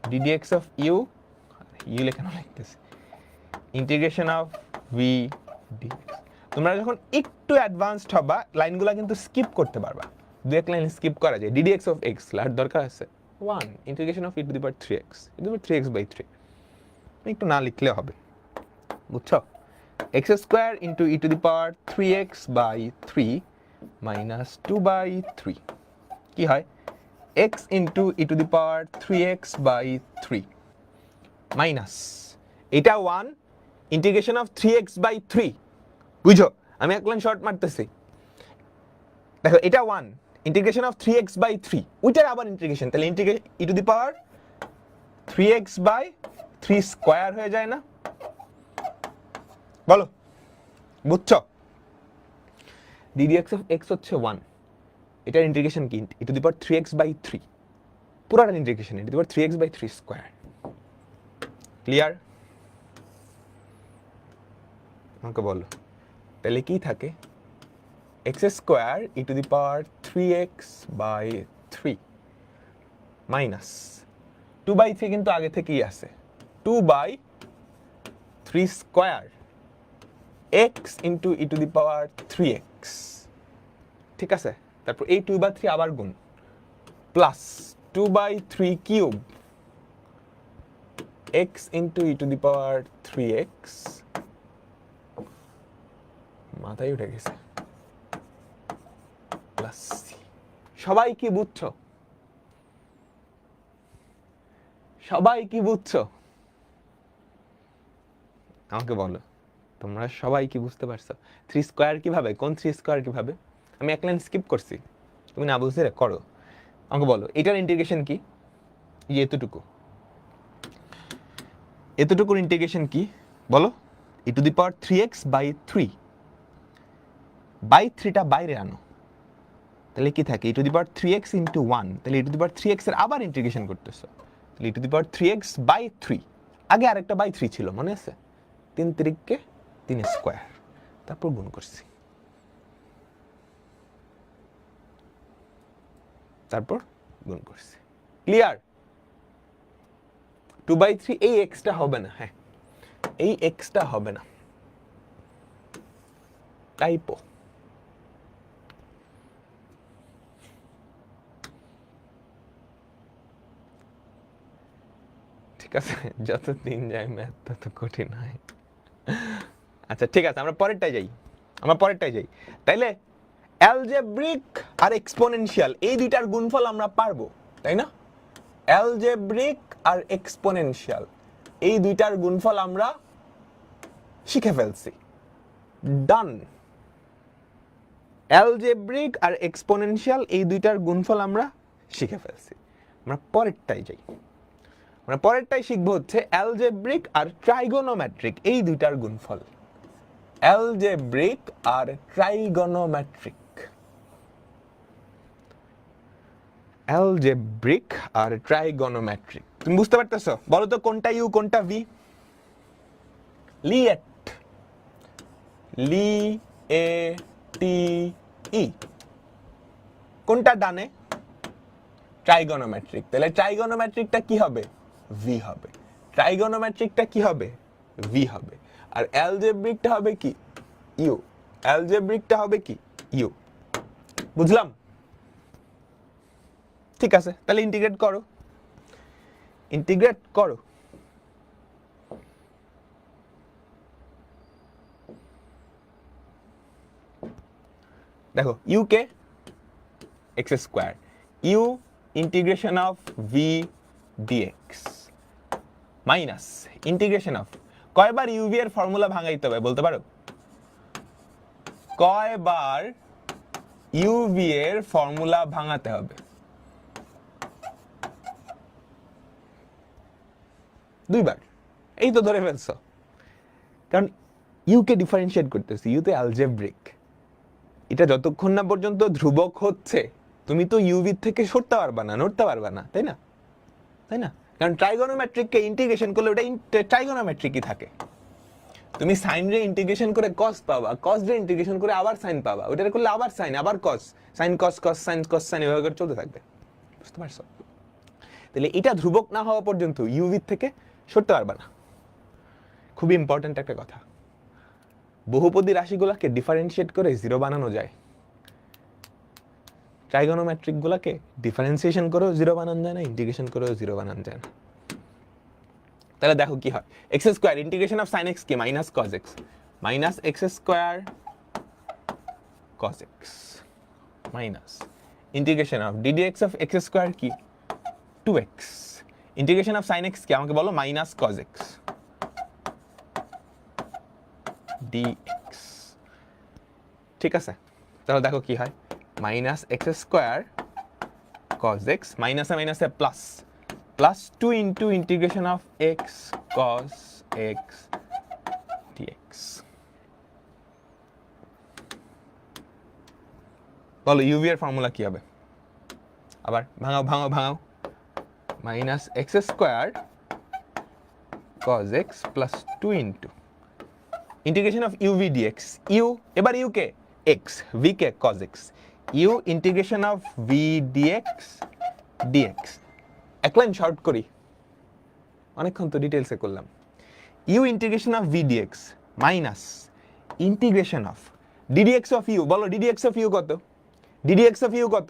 S1: ddx of u কেন লিখতেছি, ইন্টিগ্রেশন অফ ভি ডিএক্স। তোমরা যখন একটু অ্যাডভান্সড হবা লাইনগুলো কিন্তু স্কিপ করতে পারবা, দু এক লাইন স্কিপ করা যায়। ডিডিএক্স অফ এক্স লার দরকার আছে 1 integration of E to the power 3x, E to the power 3x/3, একটু না লিখলে হবে, বুঝছো? X square into E to the power 3x/3 -2/3 কি হয়? X into E to the power 3x/3 minus, এটা 1 ইন্টিগ্রেশন অফ 3x/3, বুঝো? আমি এক লাইন শর্ট মারতেছি, দেখো এটা 1 ইন্টিগ্রেশন অফ 3x/3, ওইটার আবার ইন্টিগ্রেশন, তাহলে integration E to the power 3x/3 square হয়ে যায় না? বলো, বুঝছো? ডিডিএক্স অফ এক্স হচ্ছে 1, এটার ইন্টিগ্রেশন কি? E to the power 3x/3, পুরোটার integration E to the power 3x/3 square. Clear? আমাকে বলো তাহলে কি থাকে? X square E to the power 3x/3 minus 2/3, কিন্তু আগে থেকেই আছে 2/3 square X into E to the power 3x, ঠিক আছে? তারপর এই 2/3 আবার গুণ plus 2/3 cube X into E to the power 3x, মাথায় উঠে গেছে, প্লাস। সবাই কি বুঝছো? সবাই কি বুঝছো? আমাকে বলো তোমরা সবাই কি বুঝতে পারছো? 3 স্কোয়ার কিভাবে, কোন 3 স্কোয়ার কিভাবে? আমি এক লাইন স্কিপ করছি, তুমি না বুঝতে করো। আমাকে বলো এটার ইন্টিগ্রেশন কি? এতটুকু, এতটুকুর ইন্টিগ্রেশন কি বলো? E to the power 3x/3, by 3টা বাইরে আনো, তাহলে কি থাকে? ই to the power 3x into 1, তাহলে ই টু দি পাওয়ার 3x এর আবার ইন্টিগ্রেশন করতেছো, তাহলে ই টু দি পাওয়ার 3x/3, আগে আরেকটা বাই 3 ছিল মনে আছে? 3 3 3 স্কোয়ার, তারপর গুণ করছি, তারপর গুণ করছি। ক্লিয়ার? 2/3 এই এক্সটা হবে না, হ্যাঁ এই এক্সটা হবে না, টাইপো। ঠিক আছে, যত দিন যায় ম্যাথ তত কঠিন হয়। আচ্ছা ঠিক আছে, আমরা পরেরটাই যাই, তাইলে অ্যালজেব্রিক আর এক্সপোনেনশিয়াল এই দুইটার গুণফল আমরা পারবো, তাই না? অ্যালজেব্রিক আর এক্সপোনেনশিয়াল এই দুইটার গুণফল আমরা শিখে ফেলছি, ডান। অ্যালজেব্রিক আর এক্সপোনেনশিয়াল এই দুইটার গুণফল আমরা শিখে ফেলছি। আমরা পরেরটাই যাই, আমরা পরেরটাই শিখবো হচ্ছে অ্যালজেব্রিক আর ট্রাইগোনোমেট্রিক এই দুইটার গুণফল। অ্যালজেব্রিক আর ট্রাইগোনোমেট্রিক, অ্যালজেব্রিক আর ট্রাইগোনোমেট্রিক, তুমি বুঝতে পারতেছো? বলো তো কোনটা ইউ কোনটা ভি? লিয়েট, LIETE, কোনটা ডানে? ট্রাইগোনোমেট্রিক, তাহলে ট্রাইগোনোমেট্রিকটা কি হবে? ভি হবে। ট্রাইগোনোমেট্রিকটা কি হবে? ভি হবে। আর অ্যালজেব্রিকটা হবে কি? ইউ, অ্যালজেব্রিকটা হবে কি ইউ। বুঝলাম? ঠিক আছে, তাহলে ইন্টিগ্রেট করো, ইন্টিগ্রেট করো। দেখো ইউ কে x square, u integration of V dx minus integration of, কয়বার ইউভি এর ফর্মুলা ভাঙাইতে হবে বলতে পারো? কয়বার ইউভি এর ফর্মুলা ভাঙাতে হবে? দুইবার। এই তো ধরে ফেলছো, কারণ ইউ কে ডিফারেন্সিয়েট করতেছি, ইউ তো অ্যালজেব্রিক, এটা যতক্ষণ না পর্যন্ত ধ্রুবক হচ্ছে তুমি তো ইউভি থেকে সরতে পারবা না, নড়তে পারবা না, তাই না? তাই না? কারণ ট্রাইগোনোমেট্রিককে ইন্টিগ্রেশন করলে ওটা ট্রাইগোনোমেট্রিকই থাকে। তুমি সাইন রে ইন্টিগ্রেশন করে কস পাবা, কস রে ইন্টিগ্রেশন করে আবার সাইন পাবা, ওটা করলে আবার সাইন, আবার cos, sine cos cos sine cos sine, এভাবে করে চলতে থাকবে। বুঝতে পারছো? তাহলে এটা ধ্রুবক না হওয়া পর্যন্ত ইউভি থেকে সরতে পারবা না। খুবই ইম্পর্ট্যান্ট একটা কথা, বহুপদী রাশিগুলোকে ডিফারেন্সিয়েট করে জিরো বানানো যায়, ট্রাইগোনোমেট্রিক গুলাকে ডিফারেন্সিয়েশন করেও জিরো বানানো যায় না, ইন্টিগ্রেশন করেও জিরো বানানো যায় না। তাহলে দেখো কি হয়, x square integration of sine x কি minus cos x, minus x square cos x minus integration of ddx of x square কি 2x, integration of sine x কি আমাকে বলো মাইনাস কজ এক্স dx। ঠিক আছে, তাহলে দেখো কি হয়, minus x square cos X, মাইনাসে মাইনাসে plus, plus 2 into integration of X cos X dx. বলো ইউভি এর ফর্মুলা কি হবে? আবার ভাঙাও ভাঙাও ভাঙাও, minus x square cos x plus 2 into integration of UV dx, U এবার ইউ কে এক্স, ভি কে cos X, you integration of V dx dx. এক লাইন শর্ট করি, অনেকক্ষণ তো ডিটেলসে করলাম। U integration of V dx minus integration of ddx of u, বলো ডিডিএক্স অফ ইউ কত? ডিডিএক্স অফ ইউ কত?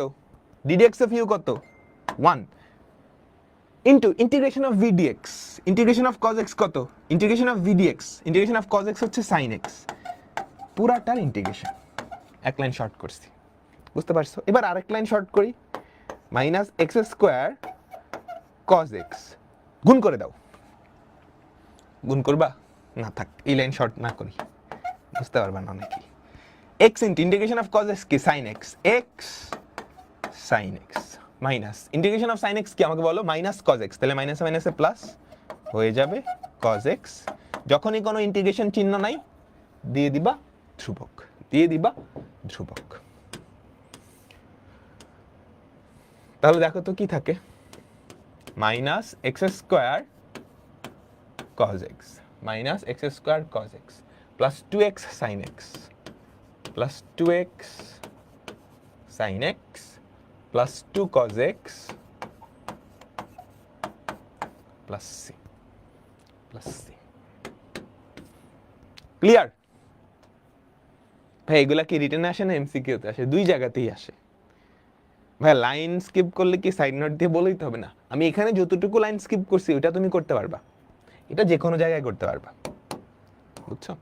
S1: ডিডিএক্স অফ ইউ কত? 1 into integration of V dx, integration of cos x কত? Integration of V dx, integration of cos x হচ্ছে sine x, পুরাটার integration. এক line short করছি, বুঝতে পারছো? এবার আরেক লাইন শর্ট করি, minus x square cos x, গুণ করে দাও। গুণ করবা? না থাক, এই লাইন শর্ট না করি, বুঝতে পারবা না অনেকেই। X into integration of cos x কি sine x, x sine x minus integration of sine x কি আমাকে বলো মাইনাস কজ এক্স, তাহলে মাইনাসে মাইনাসে প্লাস হয়ে যাবে কজ এক্স। যখনই কোনো ইন্টিগ্রেশন চিহ্ন নাই দিয়ে দিবা ধ্রুবক, দিয়ে দিবা ধ্রুবক। তাহলে দেখো তো কি থাকে, minus x square cos x, minus x square cos x plus 2x sine x, plus 2x sine x plus 2 cos x plus c plus c। Clear? ভাই এগুলা কি রিটেনে আসে না এমসিকিউতে আসে? দুই জায়গাতেই আসে ভাই। লাইন স্কিপ করলে কি সাইড নোট দিয়ে বলেই তো হবে না। আমি এখানে যতটুকু লাইন স্কিপ করছি ওটা তুমি করতে পারবা, এটা যে কোনো জায়গায় করতে পারবা, বুঝছো?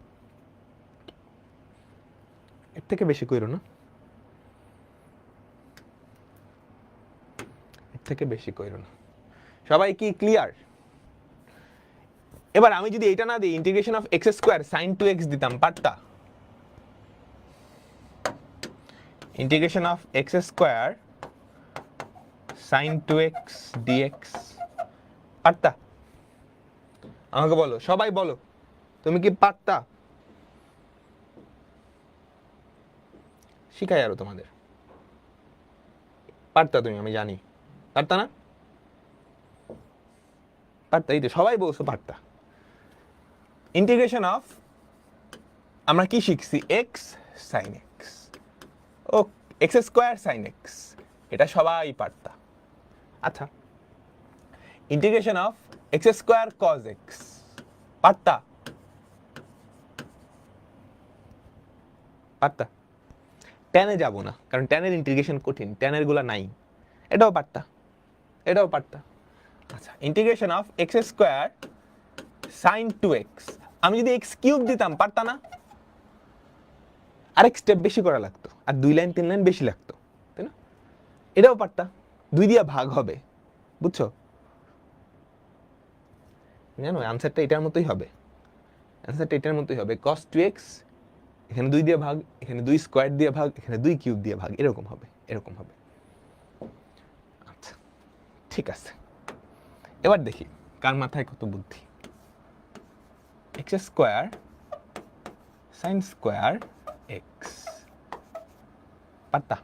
S1: এর থেকে বেশি কইরো না, এর থেকে বেশি কইরো না। সবাই কি ক্লিয়ার? এবার আমি যদি এটা না দিই, integration of x square sine 2x দিতাম, পারতা? Integration of x square sine 2x dx পারতা? আমাকে বলো, সবাই বলো, তুমি কি পারতা? শিখাই আরো তোমাদের, পারতা তুমি? আমি জানি পারতা না, পারতা। এই তো সবাই বলছো পারতা। ইন্টিগ্রেশন অফ আমরা কি শিখছি, এক্স সাইন এক্স, ও এক্স স্কোয়ার সাইন এক্স, এটা সবাই পারতা। আচ্ছা, integration of x square cos x পারতা? পারতা? টেনে যাব না, কারণ টেনের ইন্টিগ্রেশন কঠিন, টেনের গুলা নাই। এটাও পারতা, এটাও পারতা। আচ্ছা, integration of x square sine 2x, আমি যদি এক্স কিউব দিতাম পারতা না? আরেক স্টেপ বেশি করা লাগতো, আর 2 লাইন 3 লাইন বেশি লাগতো, তাই না? এটাও পারতা, 2 দিয়ে ভাগ হবে, বুঝছো? জানো আনসারটা এটার মতোই হবে, আনসারটা এটার মতোই হবে। cos 2x, এখানে 2 দিয়ে ভাগ, এখানে 2 স্কোয়ার দিয়ে ভাগ, এখানে 2 কিউব দিয়ে ভাগ, এরকম হবে, এরকম হবে। আচ্ছা ঠিক আছে, এবার দেখি কার মাথায় কত বুদ্ধি। X square sine square x, পারতা?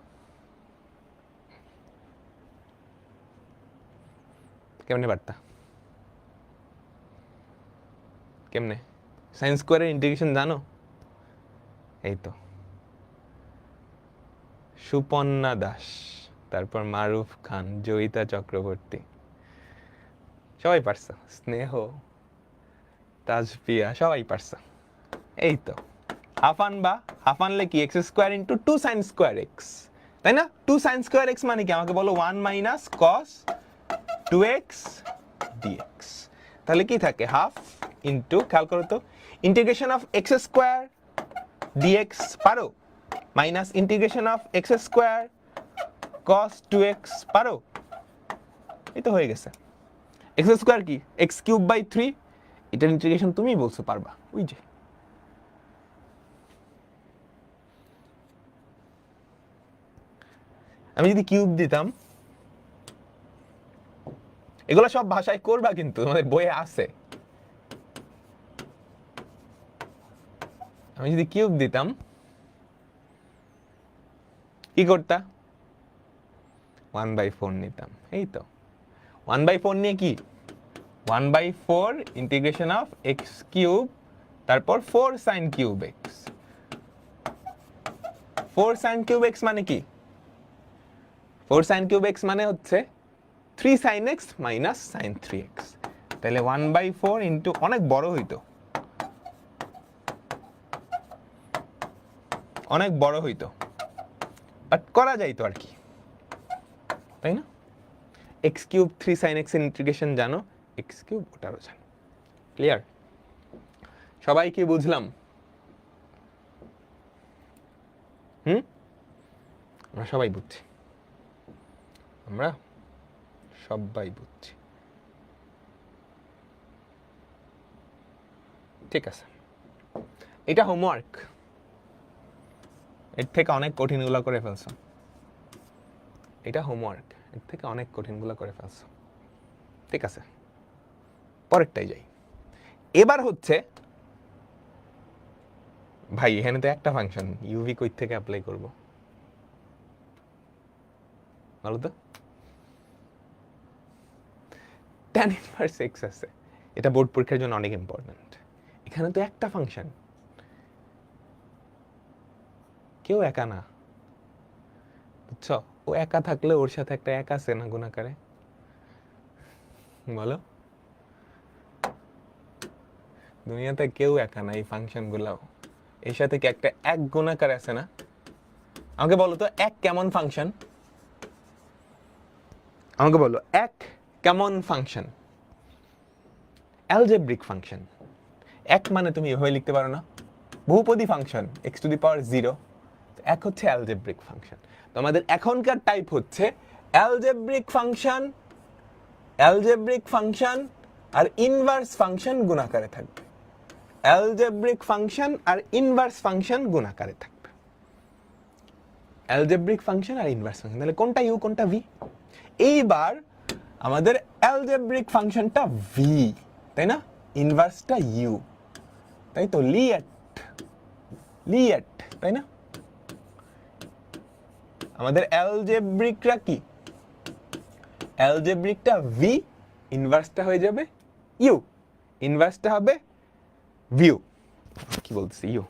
S1: কেমনে পারতা? কেমনে? সাইন স্কোয়ারের ইন্টিগ্রেশন জানো? এই তো সুপর্ণা দাস, তারপর মারুফ খান, জয়িতা চক্রবর্তী, সবাই পারছে। স্নেহ, তাজপিয়া, সবাই পারছে। এই তো হাফ আনবা, হাফ আনলে কি x square into 2 sign square x, তাই না? 2 সাইন স্কোয়ার এক্স মানে কি আমাকে বলো? 1 মাইনাস কস 2x dx। তাহলে কি থাকে? হাফ ইন্টু, খেয়াল করো তো, integration of x square dx পারো, minus integration of x square cos 2x পারো? এই তো হয়ে গেছে। এক্স স্কোয়ার কি? এক্স কিউব বাই 3, এটার ইন্টিগ্রেশন তুমিই বলছো পারবা, ওই যে। আমি যদি কিউব দিতাম, এগুলো সব ভাষায় করবা কিন্তু তোমাদের বইয়ে আছে। আমি যদি কিউব দিতাম কি করতা? 1/4 নিতাম। এই তো 1/4 নিয়ে কি 1/4 ইন্টিগ্রেশন অফ এক্স কিউব, তারপর 4 sine cube x. 4 sine cube x মানে কি? 4 সাইন কিউব এক্স মানে হচ্ছে 3 sign x minus sine 3x। তাহলে 1/4 ইন্টু, অনেক বড় হইতো, অনেক বড় হইতো, বাট করা যাইতো আর কি, তাই না? এক্স কিউব 3 সাইন এক্স এর ইন্টিগ্রেশন জানো, এক্স কিউব ওটারও জানো। ক্লিয়ার? সবাই কি বুঝলাম? আমরা সবাই বুঝছি, আমরা সবাই বুঝছি। ঠিক আছে, এটা হোমওয়ার্ক, এর থেকে অনেক কঠিনগুলো করে ফেলছো। এটা হোমওয়ার্ক, এর থেকে অনেক কঠিনগুলো করে ফেলছো। ঠিক আছে, পরেরটাই যাই। এবার হচ্ছে ভাই এখানে তো একটা ফাংশন, ইউভি কই থেকে অ্যাপ্লাই করব বলো তো? tan ইনভার্স x আছে, এটা বোর্ড পরীক্ষার জন্য অনেক ইম্পর্টেন্ট। এখানে তো একটা ফাংশন, কেউ একা না, বুঝছো? ও একা থাকলে ওর সাথে একটা এক আছে না গুণাকারে, বলো? দুনিয়াতে কেউ একা না, এই ফাংশন গুলাও এর সাথে কি একটা এক গুণাকার আছে না? আমাকে বলো তো এক কেমন ফাংশন? আমাকে বলো এক কেমন ফাংশন? Algebraic function. এক মানে তুমি এভাবে লিখতে পারো না, বহুপদী ফাংশন x টু দি পাওয়ার 0, এক হচ্ছে অ্যালজেব্রিক ফাংশন। তো আমাদের এখনকার টাইপ হচ্ছে অ্যালজেব্রিক ফাংশন, অ্যালজেব্রিক ফাংশন আর ইনভার্স ফাংশন গুণাকারে থাকবে। অ্যালজেব্রিক ফাংশন আর ইনভার্স ফাংশন গুণাকারে থাকবে। অ্যালজেব্রিক ফাংশন আর ইনভার্স ফাংশন, তাহলে কোনটা ইউ কোনটা ভি? এইবার আমাদের অ্যালজেব্রিক ফাংশনটা ভি, তাই না? ইনভার্সটা ইউ, তাই তো? লিয়েট, লিয়েট, তাই না? আমাদের অ্যালজেব্রিকটা কি? অ্যালজেব্রিকটা ভি, ইনভার্সটা হয়ে যাবে ইউ, ইনভার্সটা হবে ভিউ। কি বলতেছি ইউ,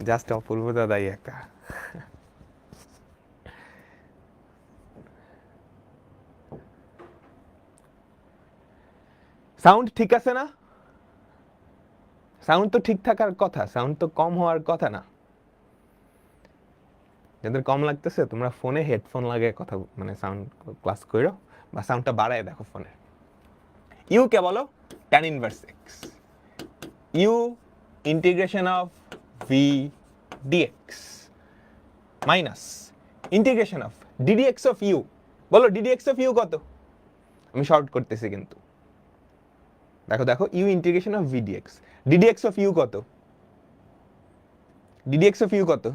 S1: জাস্ট অপূর্ব দাদাই একা। সাউন্ড ঠিক আছে না? সাউন্ড তো ঠিক থাকার কথা, সাউন্ড তো কম হওয়ার কথা না। যাদের কম লাগতেছে তোমরা ফোনে হেডফোন লাগিয়ে কথা মানে সাউন্ড ক্লাস করো বা সাউন্ডটা বাড়ায় দেখো ফোনে। ইউ কে বলো tan inverse x, you integration of V dx minus integration of ddx of u. বলো ডিডিএক্স অফ ইউ কত? আমি শর্ট করতেছি কিন্তু দেখো দেখো, you integration of V dx, d dx of u কত? ডিডিএক্স অফ ইউ কত?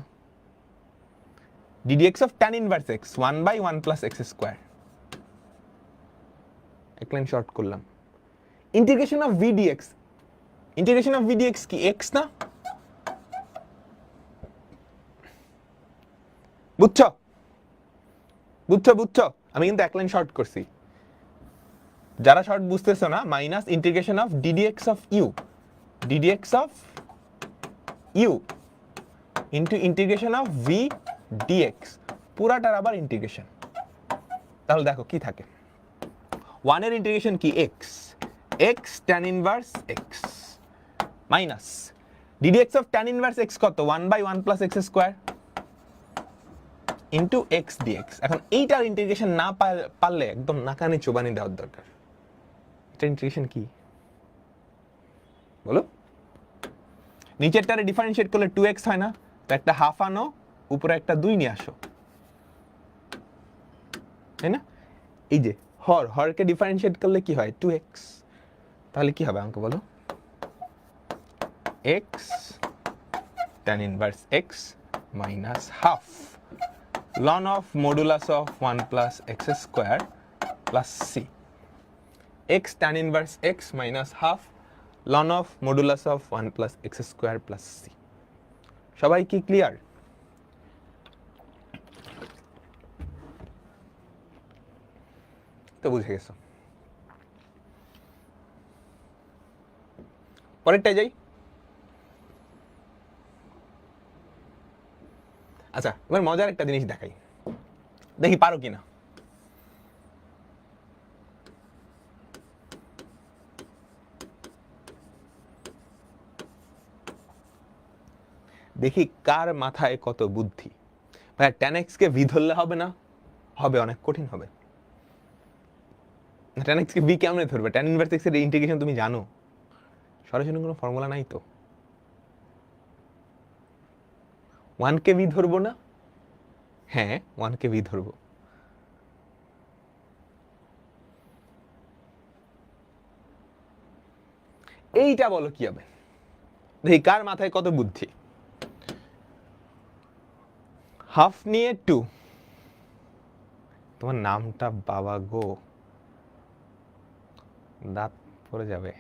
S1: ddx of tan inverse x 1 by 1 plus x square, এক লাইন শর্ট করলাম। Integration of v dx, integration of v dx কি x না? বুঝছো বুঝছো বুঝছো? আমি কিন্তু এক লাইন শর্ট করছি। যারা শর্ট বুঝতেছো না, minus integration of ddx of u, ddx of u into integration of v dx, পুরাটার আবার ইন্টিগ্রেশন। তাহলে দেখো কি থাকে, 1 এর ইন্টিগ্রেশন কি x, x tan inverse x minus ddx of tan inverse x কত? 1 by 1 plus x square into x dx। এখন এইটার ইন্টিগ্রেশন না পারলে একদম নাকানি চোবানি দেওয়ার দরকার। এটা ইন্টিগ্রেশন কি বলো? নিচেরটারে ডিফারেন্সিয়েট করলে 2x হয় না? তো একটা হাফ আনো, উপরে একটা 2 নিয়ে আসো, তাই না? এই যে হরকে ডিফারেন্সিয়েট করলে কি হয়? 2x। তাহলে কি হবে আমাকে বলো? x tan inverse x minus half ln of modulus of 1 plus x square plus c, x tan inverse x minus half ln of modulus of 1 plus x square plus c। সবাই কি clear? তো বুঝে গেছো। পরেরটাই যাই। আচ্ছা, এবার মজার একটা জিনিস দেখাই, দেখি পারো কিনা। দেখি কার মাথায় কত বুদ্ধি। ভাই tan x কে v ধরলে হবে না? হবে, অনেক কঠিন হবে। tan x কে v কেমনে ধরবে? tan ইনভার্স x এর ইন্টিগ্রেশন তুমি জানো? সরাসরি কোনো ফর্মুলা নাই তো। 1 কে v ধরবো না? হ্যাঁ 1 কে v ধরবো। এইটা বলো কি হবে? দেখি কার মাথায় কত বুদ্ধি। হাফ নিয়ে 2, তোমার নামটা বাবা গো, দাঁত পড়ে যাবে।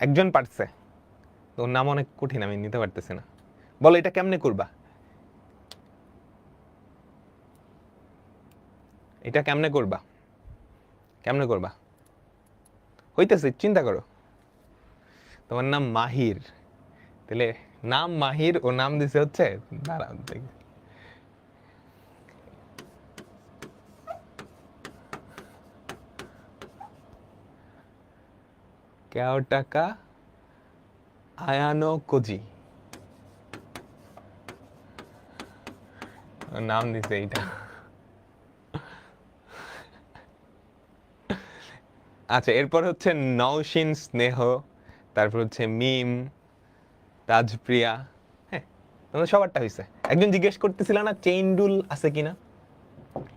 S1: একজন পারছে, তোর নাম অনেক কঠিন, আমি নিতে পারতেছি না। বলো এটা কেমনে করবা? এটা কেমনে করবা? কেমনে করবা? হইতেছে, চিন্তা করো। তোমার নাম মাহির, তাহলে নাম মাহির, ও নাম দিছে হচ্ছে, দাঁড়াও দেখি, কেওটাকা আয়ানো কোজি নাম দিছে এইটা। আচ্ছা, এরপর হচ্ছে নওশিন স্নেহ, তারপর হচ্ছে মিম, তাজপ্রিয়া। হ্যাঁ, তোমাদের সবারটা হয়েছে। একজন জিজ্ঞেস করতেছিল না চেইন রুল আছে কিনা?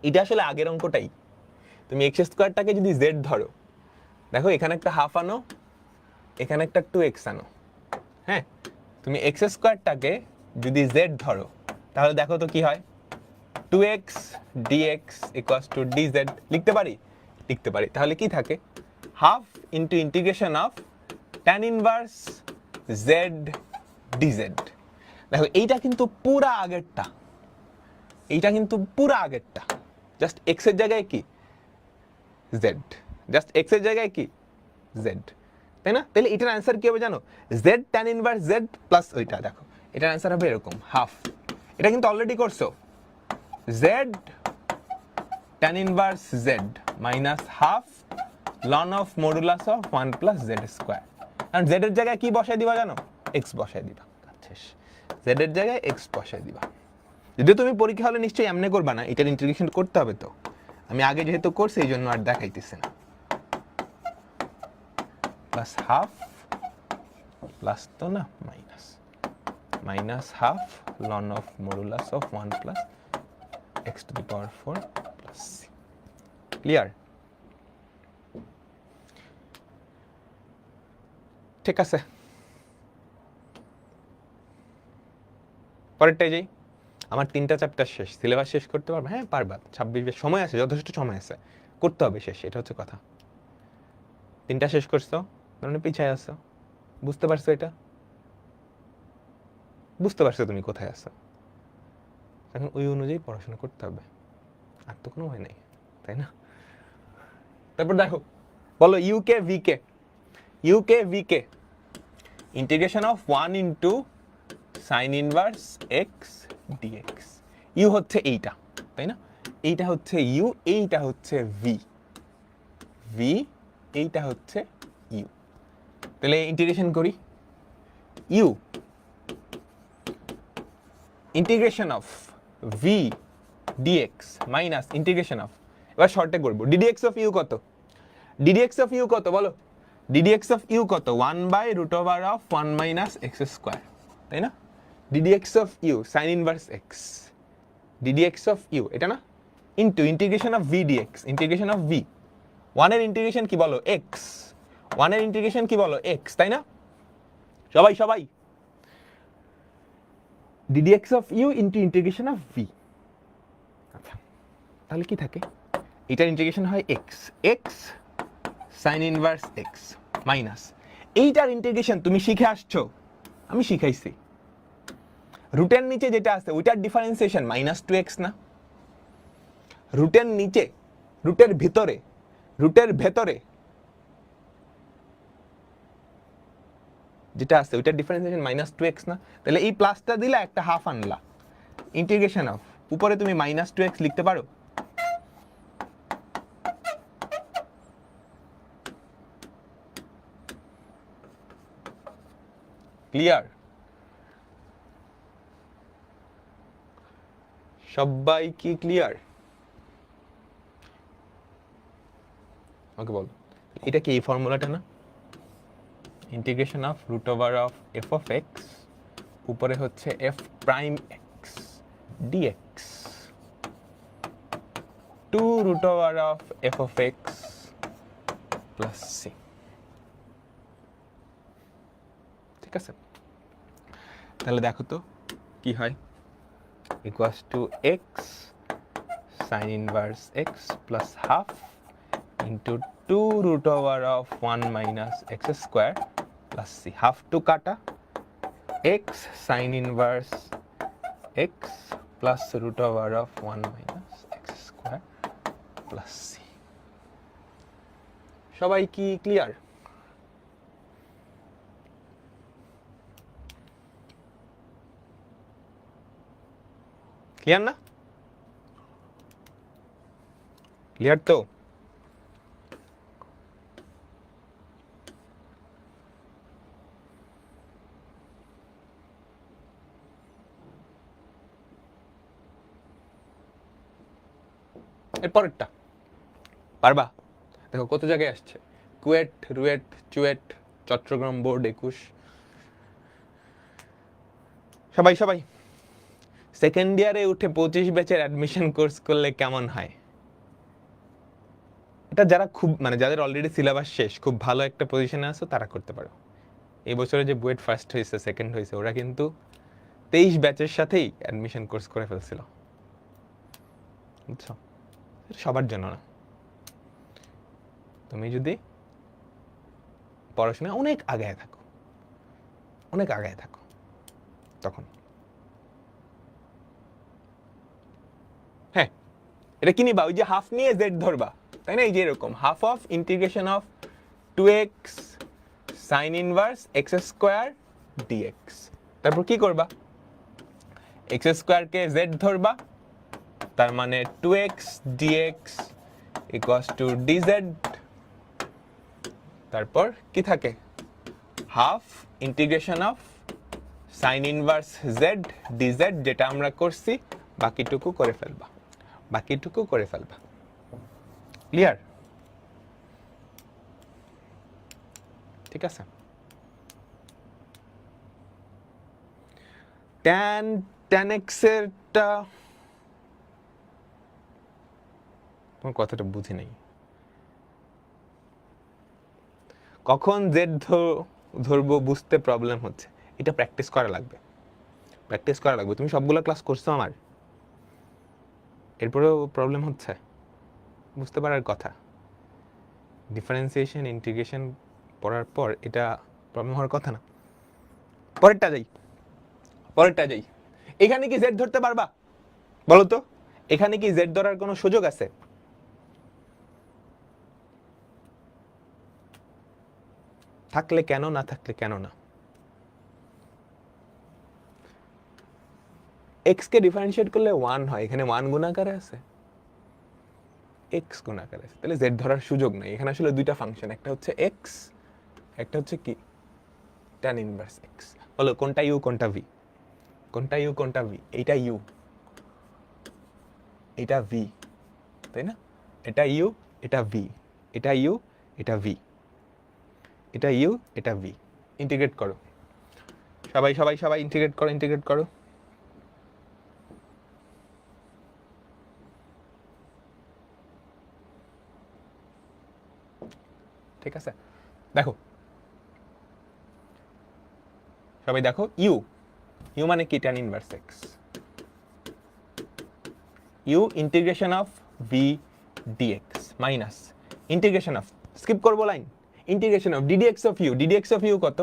S1: এটা আসলে আগের অঙ্কটাই। তুমি এক্স স্কোয়ারটাকে যদি জেড ধরো, দেখো এখানে একটা হাফ আনো, এখানে একটা 2x আনো। হ্যাঁ, তুমি এক্স স্কোয়ারটাকে যদি জেড ধরো, তাহলে দেখো তো কি হয়? 2x dx equals to dz লিখতে পারি? লিখতে পারি। তাহলে কি থাকে? Half into integration of tan inverse z dz। দেখো এইটা কিন্তু পুরা আগেরটা, এইটা কিন্তু পুরা আগেরটা, জাস্ট x এর জায়গায় কি z, জাস্ট x এর জায়গায় কি z, তাই না? তাহলে এটার অ্যান্সার কি হবে জানো? z tan inverse z plus ওইটা। দেখো এটার অ্যান্সার হবে এরকম, হাফ। এটা কিন্তু অলরেডি করছো, z tan inverse z minus half ln of modulus of 1 plus z square। কারণ z এর জায়গায় কি বসায় দিবা জানো, x বসায় দিবা, শেষ। z এর জায়গায় x বসায় দিবা। যদি তুমি পরীক্ষা হলে নিশ্চয়ই এমনি করবা না, এটার ইন্টিগ্রেশন করতে হবে। তো আমি আগে যেহেতু করছি এই জন্য আর দেখাইতেছি না। প্লাস হাফ, প্লাস তো না minus, minus half loan of modulus of 1 plus x two the power 4 plus c। Clear? ঠিক আছে, পরেরটাই যাই। আমার 3টা চ্যাপ্টার শেষ, সিলেবাস শেষ করতে পারবে? হ্যাঁ পারবা, 26 সময় আছে, যথেষ্ট সময় আছে, করতে হবে শেষ, এটা হচ্ছে কথা। 3টা শেষ করছো, মানে পিছায় আসছো, বুঝতে পারছো? এটা বুঝতে পারছো তুমি কোথায় আছো, এখন ওই অনুযায়ী পড়াশোনা করতে হবে, আর তো কোনো ভয় নাই, তাই না? তারপর দেখো, বলো ইউকে ভিকে, ইউকে ভিকে integration of 1 into sine inverse x dx. U হচ্ছে এইটা, তাই না? এইটা হচ্ছে ইউ, এইটা হচ্ছে ভি, ভি এইটা হচ্ছে ইউ। তাহলে ইন্টিগ্রেশন করি। U integration of V dx minus integration of, এবার শর্টে করবো, ডিডিএক্স অফ ইউ কত? ডিডিএক্স অফ ইউ কত বলো? ডিডিএক্স অফ ইউ কত? 1/√1 মাইনাস এক্স স্কোয়ার, তাই না? D dx of u sine inverse x, d dx of u এটা না, into integration of V dx, integration of v. 1 এর ইন্টিগ্রেশন কি বলো? এক্স। 1 এর ইন্টিগ্রেশন কি বলো? এক্স, তাই না? সবাই সবাই d dx of you into integration of v. আচ্ছা, তাহলে কি থাকে? এটার ইন্টিগ্রেশন হয় x, x sine inverse x minus, এইটার ইন্টিগ্রেশন তুমি শিখে আসছো, আমি শিখাইছি, রুটের নিচে যেটা আছে ওইটার ডিফারেন্সিয়েশন -2x না? রুটের নিচে, রুটের ভিতরে, রুটের ভেতরে যেটা আছে ওইটার ডিফারেন্সিয়েশন -2x না? তাহলে এই প্লাসটা দিলে একটা হাফ আনলা, ইন্টিগ্রেশন অফ উপরে তুমি -2x লিখতে পারো। ক্লিয়ার? সবাই কি ক্লিয়ার? ওকে বল, এটা কি এই ফর্মুলাটা না? ইন্টিগ্রেশন অফ √(f of x) উপরে হচ্ছে f prime x dx two √(f of x) plus c। ঠিক আছে, তাহলে দেখো তো কি হয়, equals to x sine inverse x plus half into 2√(1 minus x square plus c। Half two কাটা, x sine inverse x plus √(1 minus x square plus c। সবাই কি ক্লিয়ার? ক্লিয়ার না? ক্লিয়ার তো? এরপরেরটা পারবা? দেখো কত জায়গায় আসছে, কুয়েট, রুয়েট, চুয়েট, চট্টগ্রাম বোর্ড 21। সবাই সবাই সেকেন্ড ইয়ারে উঠে 25 ব্যাচের অ্যাডমিশন কোর্স করলে কেমন হয়? এটা যারা খুব মানে যাদের অলরেডি সিলেবাস শেষ, খুব ভালো একটা পজিশনে আছো তারা করতে পারো। এই বছরে যে বুয়েট ফার্স্ট হয়েছে, সেকেন্ড হয়েছে, ওরা কিন্তু 23 ব্যাচের সাথেই অ্যাডমিশন কোর্স করে ফেলছিল, বুঝছো? সবার জন্য না। তুমি যদি পড়াশোনায় অনেক আগায় থাকো, অনেক আগায় থাকো, তখন হ্যাঁ এটা কি নিবা? ওই যে হাফ নিয়ে জেড ধরবা, তাই না? এই যে এরকম half of integration of 2x sine inverse x square dx. তারপর কি করবা? এক্স স্কোয়ারকে জেড ধরবা, তার মানে 2x dx equals to dz। তারপর কি থাকে? Half integration of sine inverse Z DZ, যেটা আমরা করছি, বাকিটুকু করে ফেলবা, বাকিটুকু করে ফেলবা। ক্লিয়ার? ঠিক আছে। tan x এরটা তোমার কথাটা বুঝি নাই। কখন জেড ধরবো বুঝতে প্রবলেম হচ্ছে, এটা প্র্যাকটিস করা লাগবে, প্র্যাকটিস করা লাগবে। তুমি সবগুলো ক্লাস করছো আমার, এরপরেও প্রবলেম হচ্ছে, বুঝতে পারার কথা। ডিফারেন্সিয়েশন ইন্টিগ্রেশন পড়ার পর এটা প্রবলেম হওয়ার কথা না। পরেরটা যাই, পরেরটা যাই। এখানে কি জেড ধরতে পারবা বলো তো? এখানে কি জেড ধরার কোনো সুযোগ আছে? থাকলে কেন, না থাকলে কেন না? x কে ডিফারেন্সিয়েট করলে 1 হয়, এখানে 1 গুণাকারে আছে, x গুণাকারে আছে, তাহলে z ধরার সুযোগ নাই। এখানে আসলে দুইটা ফাংশন, একটা হচ্ছে x, একটা হচ্ছে কি tan ইনভার্স x। বলো কোনটা u কোনটা v? কোনটা u কোনটা v? এইটা u, এটা v, তাই না? এটা u, এটা v, এটা u, এটা v, এটা u, এটা v। ইন্টিগ্রেট করো সবাই, সবাই সবাই ইন্টিগ্রেট করো, ইন্টিগ্রেট করো। ঠিক আছে, দেখো সবাই দেখো, u, u মানে কি? tan inverse x। u integration of v dx minus integration of, skip করবো line, integration of ddx of u, ddx of u কত?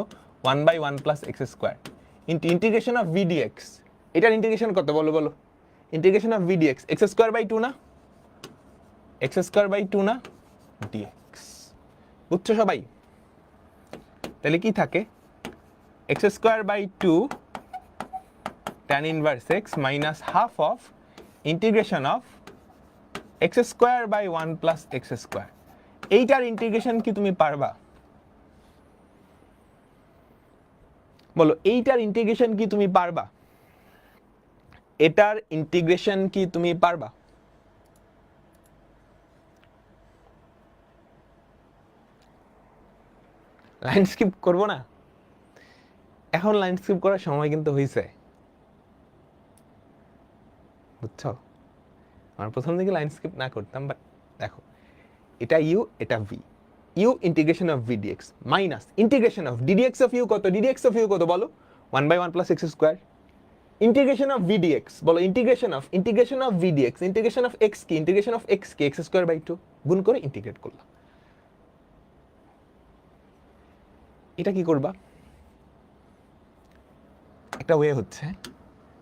S1: 1/1 plus x square into integration of v dx। এটার integration কত বলো, বলো? Integration of v dx x square by 2 না, x square by 2 না, dx। বুঝছো সবাই? তাহলে কি থাকে? x square by 2 tan inverse x minus half of integration of x square by 1 plus x square. এইটার ইন্টিগ্রেশন কি তুমি পারবা? বলো, এইটার ইন্টিগ্রেশন কি তুমি পারবা? এটার ইন্টিগ্রেশন কি তুমি পারবা? লাইন স্কিপ করব না, এখন লাইন স্কিপ করার সময় কিন্তু হয়েছে, বুঝছো? আমার প্রথম দিকে লাইন স্কিপ না করতাম, বাট দেখো এটা u, এটা v, u integration of v dx minus integration of ddx of u কত? ddx অফ u কত বলো? 1/1 plus x square integration of v dx। বলো integration of v dx, integration of x কি? Integration of x কি? x square by 2 গুণ করে integrate করলাম। এটা কি করবা? একটা ওয়ে হচ্ছে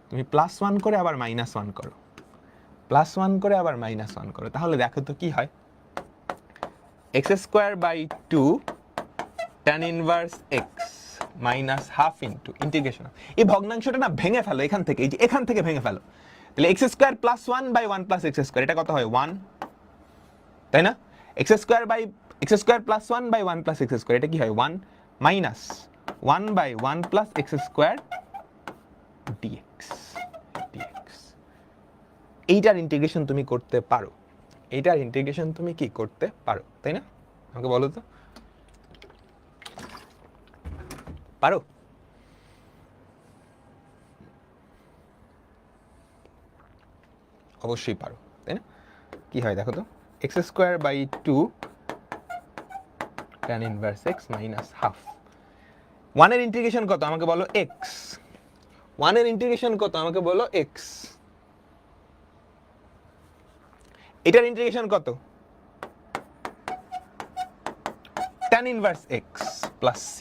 S1: তুমি +1 করে আবার -1 করো, +1 করে আবার -1 করো, তাহলে দেখো তো কি হয়। x square by 2 tan inverse x minus half into integration. এই ভগ্নাংশটা না ভেঙে ফেলো এখান থেকে, এই যে এখান থেকে ভেঙে ফেলো। তাহলে x square plus 1 by 1 plus x square, এটা কত হয়? 1, তাই না? x square plus 1 by 1 plus x square, এটা কি হয়? 1 minus 1 by 1 plus x square dx, dx। এইটার ইন্টিগ্রেশন তুমি করতে পারো, এইটার ইন্টিগ্রেশন তুমি কি করতে পারো, তাই না? আমাকে বলো তো, পারো? অবশ্যই পারো, তাই না? কি হয় দেখো তো, x square by 2 tan inverse x minus half. 1 এর ইন্টিগ্রেশন কত আমাকে বলো? x। 1 এর ইন্টিগ্রেশন কত আমাকে বলো? x। এটার ইন্টিগ্রেশন কত? tan inverse x plus c।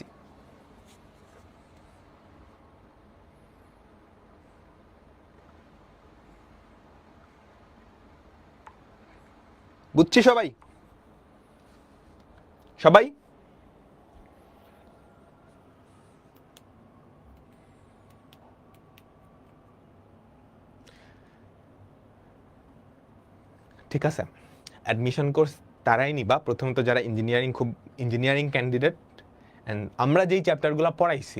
S1: বুঝছি সবাই? সবাই ঠিক আছে? অ্যাডমিশন কোর্স তারাই নিবা প্রথমত যারা ইঞ্জিনিয়ারিং ক্যান্ডিডেট অ্যান্ড আমরা যেই চ্যাপ্টারগুলো পড়াইছি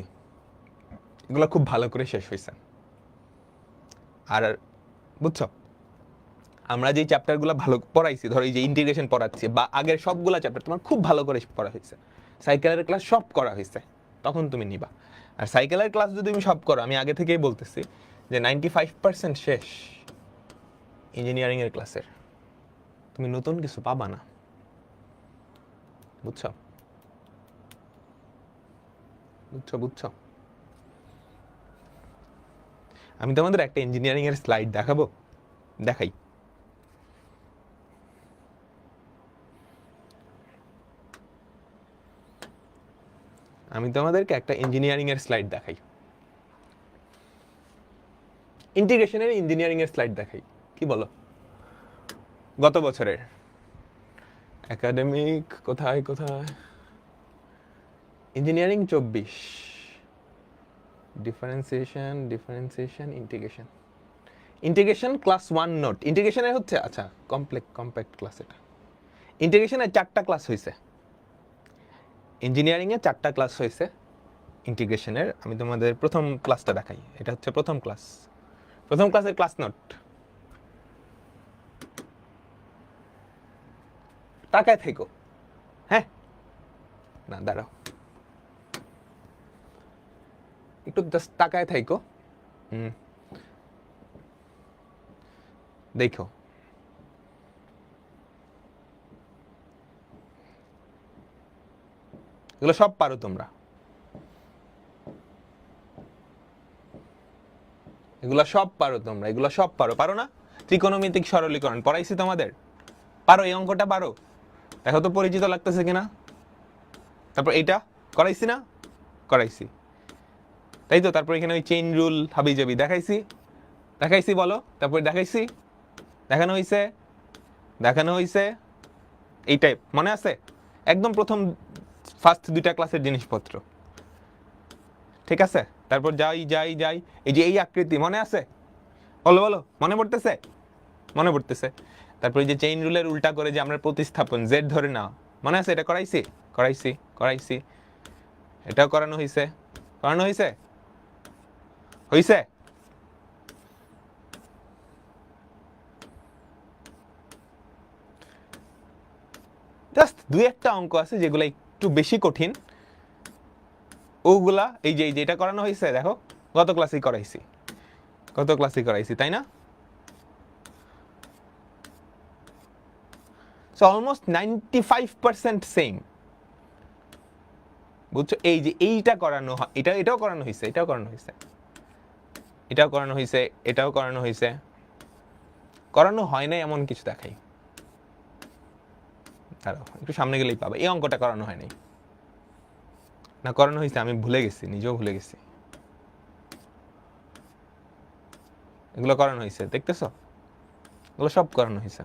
S1: এগুলো খুব ভালো করে শেষ হয়েছে। আর বুঝছো, আমরা যেই চ্যাপ্টারগুলো ভালো পড়াইছি, ধরো এই যে ইন্টিগ্রেশন পড়াচ্ছি বা আগের সবগুলা চ্যাপ্টার তোমার খুব ভালো করে পড়া হয়েছে, সাইকেলের ক্লাস সব করা হয়েছে, তখন তুমি নিবা। আর সাইকেলের ক্লাস যদি তুমি সব করো, আমি আগে থেকেই বলতেছি যে 95% শেষ ইঞ্জিনিয়ারিংয়ের ক্লাসের, তুমি নতুন কিছু পাবা না। বুঝছো বুঝছো বুঝছো আমি তোমাদের একটা ইঞ্জিনিয়ারিং এর স্লাইড দেখাবো, দেখাই। আমি তোমাদেরকে একটা ইঞ্জিনিয়ারিং এর স্লাইড দেখাই, ইন্টিগ্রেশনের ইঞ্জিনিয়ারিং এর স্লাইড দেখাই, কি বলো? গত বছরের একাডেমিক কোথায় কোথায়, engineering 24, differentiation integration class 1 note. ইন্টিগ্রেশনের হচ্ছে আচ্ছা কম্প্যাক্ট ক্লাস। এটা ইন্টিগ্রেশনের 4টা ক্লাস হয়েছে, ইঞ্জিনিয়ারিং এ 4টা ক্লাস হয়েছে ইন্টিগ্রেশনের। আমি তোমাদের প্রথম ক্লাসটা দেখাই, এটা হচ্ছে প্রথম ক্লাসের ক্লাস নোট। তাকায় থেকো, হ্যাঁ না দাঁড়াও, একটু জাস্ট তাকায় থাইকো, দেখো এগুলো সব পারো তোমরা, এগুলো সব পারো, পারো না? ত্রিকোণমিতিক সরলীকরণ পড়াইছি তোমাদের, পারো? এই অঙ্কটা পারো? দেখো তো পরিচিত লাগতেছে কিনা। তারপর এইটা করাইছি না, করাইছি তাই তো। তারপর এখানে ওই চেইন রুল হাবিজাবি দেখাইছি বলো। তারপর দেখানো হয়েছে এই টাইপ মনে আছে? একদম প্রথম ফার্স্ট 2টা ক্লাসের জিনিসপত্র, ঠিক আছে? তারপর যাই এই যে এই আকৃতি মনে আছে? বলো মনে পড়তেছে? তারপর এই যে চেইন রুলের উল্টা করে যে আমরা প্রতিস্থাপন জেড ধরে নাও, মনে আছে? এটা করাইছি। এটাও করানো হয়েছে জাস্ট 2-1টা অঙ্ক আছে যেগুলো একটু বেশি কঠিন, ওগুলা এই যে এটা করানো হয়েছে। দেখো গত ক্লাসেই করাইছি তাই না? সো অলমোস্ট 95% সেম, বুঝছো? এই যে এইটা করানো হয়, এটাও করানো হয়েছে, করানো হয় নাই এমন কিছু দেখাই। দাঁড়াও একটু সামনে গেলেই পাবে। এই অঙ্কটা করানো হয় নাই না, করানো হয়েছে, আমি ভুলে গেছি, নিজেও ভুলে গেছি। এগুলো করানো হয়েছে, দেখতেছো? এগুলোও সব করানো হয়েছে।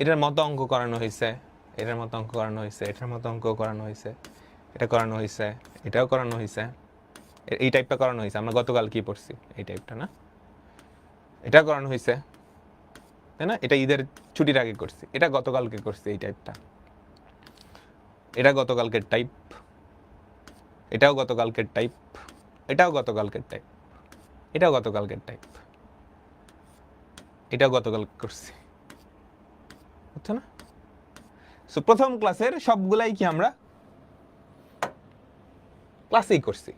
S1: এটার মতো অঙ্ক করানো হয়েছে, এটার মতো অঙ্ক করানো হয়েছে, এটা করানো হয়েছে, এটাও করানো হয়েছে, এই টাইপটা করানো হয়েছে। আমরা গতকাল কি পড়ছি এই টাইপটা না, এটা করানো হয়েছে তাই না? এটা ঈদের ছুটির আগে করছি, এটা গতকালকে করছি এই টাইপটা, এটা গতকালকের টাইপ, এটাও গতকালকের টাইপ, এটাও গতকালকের টাইপ, এটাও গতকাল করছি, বুঝছো না? সো প্রথম ক্লাসের সবগুলাই কি আমরা ক্লাসেই করছি।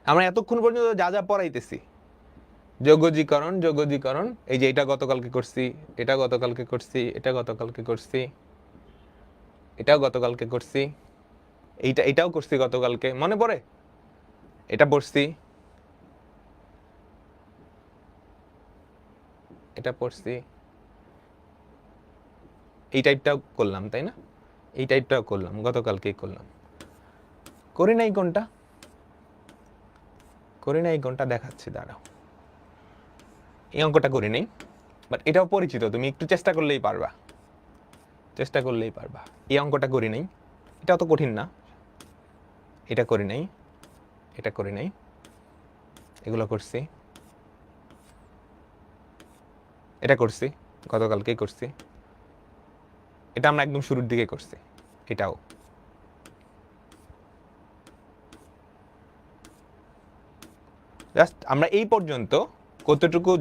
S1: আমরা এতক্ষণ পর্যন্ত যা পড়াইতেছি, যোগজীকরণ, এই যে এটা গতকালকে করছি, এটাও গতকালকে করছি, এটাও করছি গতকালকে, মনে পড়ে? এটা পড়ছি, এই টাইপটাও করলাম তাই না? এই টাইপটাও করলাম, গতকালকেই করলাম। করি নাই কোনটা দেখাচ্ছি, দাঁড়াও। এই অঙ্কটা করি নাই, বাট এটাও পরিচিত, তুমি একটু চেষ্টা করলেই পারবা। এই অঙ্কটা করি নাই, এটা অত কঠিন না। এটা করি নাই, এগুলো করছি, এটা করছি, গতকালকেই করছি। এটা আমরা একদম শুরুর দিকে করছি। এটাও জাস্ট আমরা এই পর্যন্ত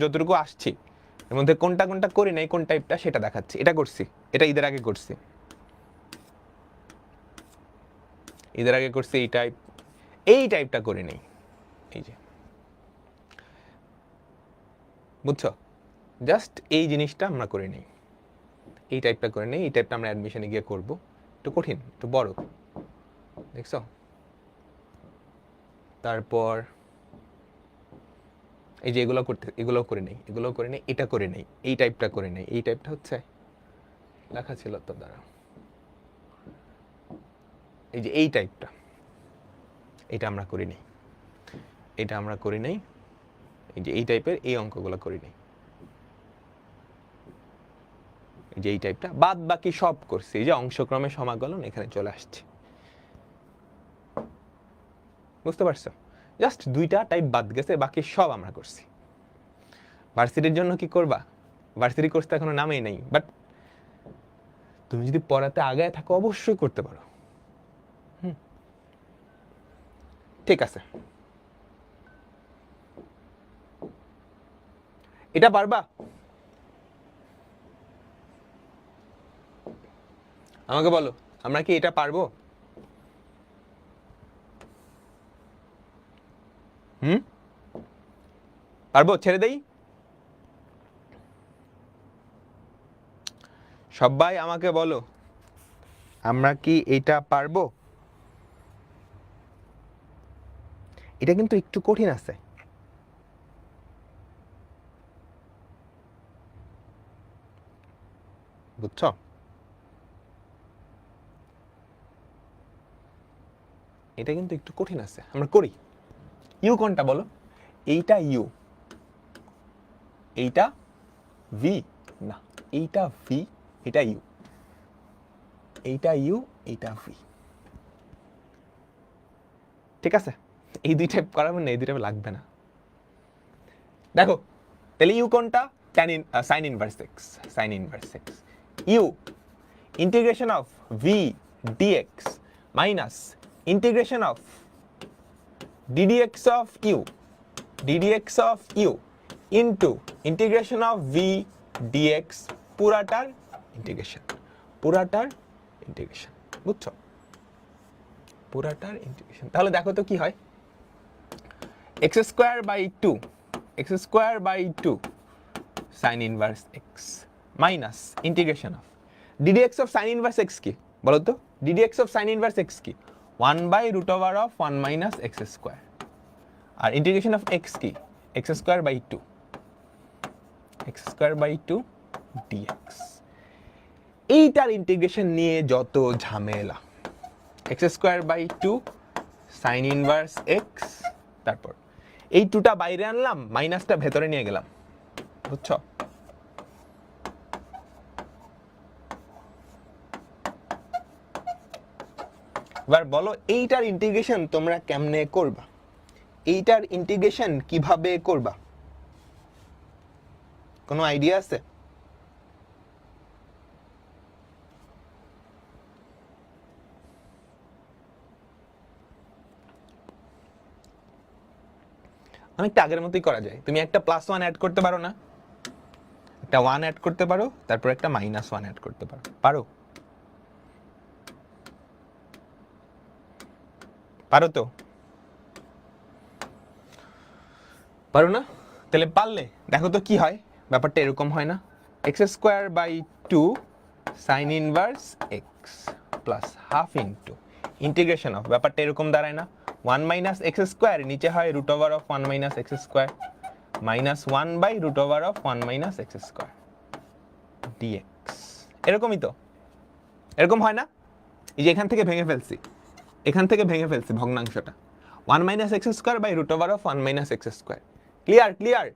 S1: যতটুকু আসছি এর মধ্যে কোনটা কোনটা করি নাই, কোন টাইপটা সেটা দেখাচ্ছি। এটা করছি, এটা ঈদের আগে করছি, এই টাইপটা করে নেই। এই যে বুঝছো, জাস্ট এই জিনিসটা আমরা করে নেই, এই টাইপটা করে নেই। এই টাইপটা আমরা অ্যাডমিশনে গিয়ে করব। একটু কঠিন, একটু বড়, দেখছো। তারপর এই যে এগুলো করে নেই, এটা করে নেই, এই টাইপটা করে নেই। এই টাইপটা হচ্ছে লেখা ছিল তো, দ্বারা এই যে এই টাইপটা, এটা আমরা করি নেই, এটা আমরা করি নেই। এই যে এই টাইপের এই অঙ্কগুলো করি নেই, এই যে এই টাইপটা। বাদ বাকি সব করছি। এই যে অংশক্রমে সমাকলন এখানে চলে আসছে, বুঝতে পারছো? জাস্ট দুইটা টাইপ বাদ গেছে, বাকি সব আমরা করছি। ভার্সিটির জন্য কি করবা? ভার্সিটি কোর্স তো এখনো নামেই নাই, বাট তুমি যদি পড়াতে আগায় থাকো অবশ্যই করতে পারো। ঠিক আছে, এটা পারবা? আমাকে বলো, আমরা কি এটা পারবো? পারবো? ছেড়ে দেই? সবাই আমাকে বলো, আমরা কি এটা পারবো? এটা কিন্তু একটু কঠিন আছে। বুঝছো? এটা কিন্তু একটু কঠিন আছে, আমরা করি। ইউ কোনটা বলো? এইটা ইউ, এইটা ভি না, এইটা ভি, এটা ইউ, এইটা ইউ, এইটা ভি। ঠিক আছে, এই দুইটা করাবেন না, এই দুইটা লাগবে না। দেখো তাহলে ইউ কোনটা? Sine inverse x, sine inverse x. You integration of V dx minus integration of ddx of u, ddx of you into integration of V dx, পুরাটার ইন্টিগ্রেশন, পুরাটার ইন্টিগ্রেশন। বুঝছো? পুরাটার ইন্টিগ্রেশন। তাহলে দেখো তো কি হয়, x square by two, x square by two sine inverse x minus integration of ddx of sine inverse x কি বলো তো? Ddx of sine inverse x কি? 1 by root over of 1 minus x square. আর integration of x কি? X square by two, x square by two dx. এইটার integration নিয়ে যত ঝামেলা। X square by two sine inverse x, তারপর এই টুটা বাইরে আনলাম, মাইনাসটা ভেতরে নিয়ে গেলাম। বুঝছো? এবার বলো এইটার ইন্টিগ্রেশন তোমরা কেমনে করবা? এইটার ইন্টিগ্রেশন কিভাবে করবা? কোনো আইডিয়া আছে? অনেকটা আগের মতোই করা যায়। তুমি একটা +1 অ্যাড করতে পারো না, একটা 1 অ্যাড করতে পারো, তারপর একটা -1 অ্যাড করতে পারো। পারো? পারো তো? পারো না? তাহলে পারলে দেখো তো কি হয়। ব্যাপারটা এরকম হয় না, x square by two sine inverse x plus half into integration of, ব্যাপারটা এরকম দাঁড়ায় না, 1 মাইনাস এক্স স্কোয়ার, নিচে হয় root over of 1 minus x square minus 1 by root over of 1 minus x square dx. এরকমই তো, এরকম হয় না? এই যে এখান থেকে ভেঙে ফেলছি, এখান থেকে ভেঙে ফেলছি ভগ্নাংশটা, 1 minus x square by root over of 1 minus x square. Clear? Clear?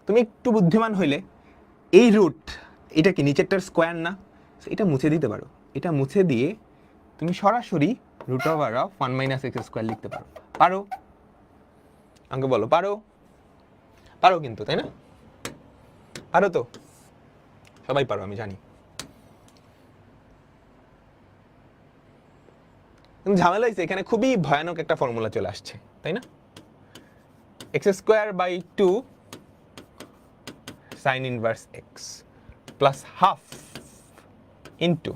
S1: তুমি একটু বুদ্ধিমান হইলে এই রুট, এটা কি নিচেরটার স্কোয়ার না, এটা মুছে দিতে পারো। এটা মুছে দিয়ে তুমি সরাসরি root over of 1 minus x square লিখতে পারো। পারো? আমাকে বলো, পারো? পারো কিন্তু, তাই না? পারো তো? সবাই পারো আমি জানি। কিন্তু ঝামেলা হয়েছে এখানে খুবই ভয়ানক একটা ফর্মুলা চলে আসছে, তাই না? x²/2 sin inverse x plus half into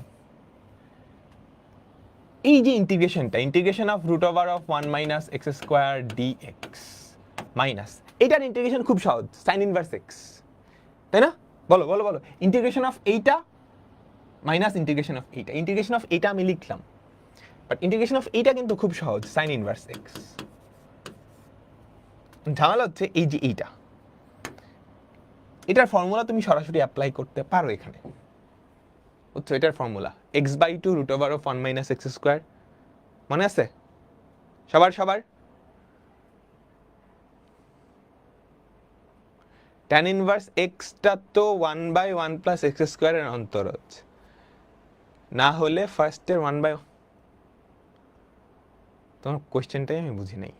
S1: এই যে ইন্টিগ্রেশনটা, integration of root over of 1 minus x square dx minus, এটার ইন্টিগ্রেশন খুব সহজ, সাইন ইনভার্স এক্স, তাই না? বলো বলো বলো, ইন্টিগ্রেশন অফ এইটা মাইনাস ইন্টিগ্রেশন অফ এইটা, ইন্টিগ্রেশন অফ এইটা আমি লিখলাম, বাট ইন্টিগ্রেশন অফ এইটা কিন্তু খুব সহজ, সাইন ইনভার্স এক্স। ঝামেলা হচ্ছে এই যে এইটা, এটার ফর্মুলা তুমি সরাসরি অ্যাপ্লাই করতে পারো এখানে, বুঝছো? এটার formula x/2 root over of 1 minus x square, মনে আছে সবার সবার? tan ইনভার্স এক্সটা তো 1/1 প্লাস এক্স স্কোয়ারের অন্তরজ, না হলে ফার্স্টের 1/, তোমার কোয়েশ্চেনটাই আমি বুঝি নাই।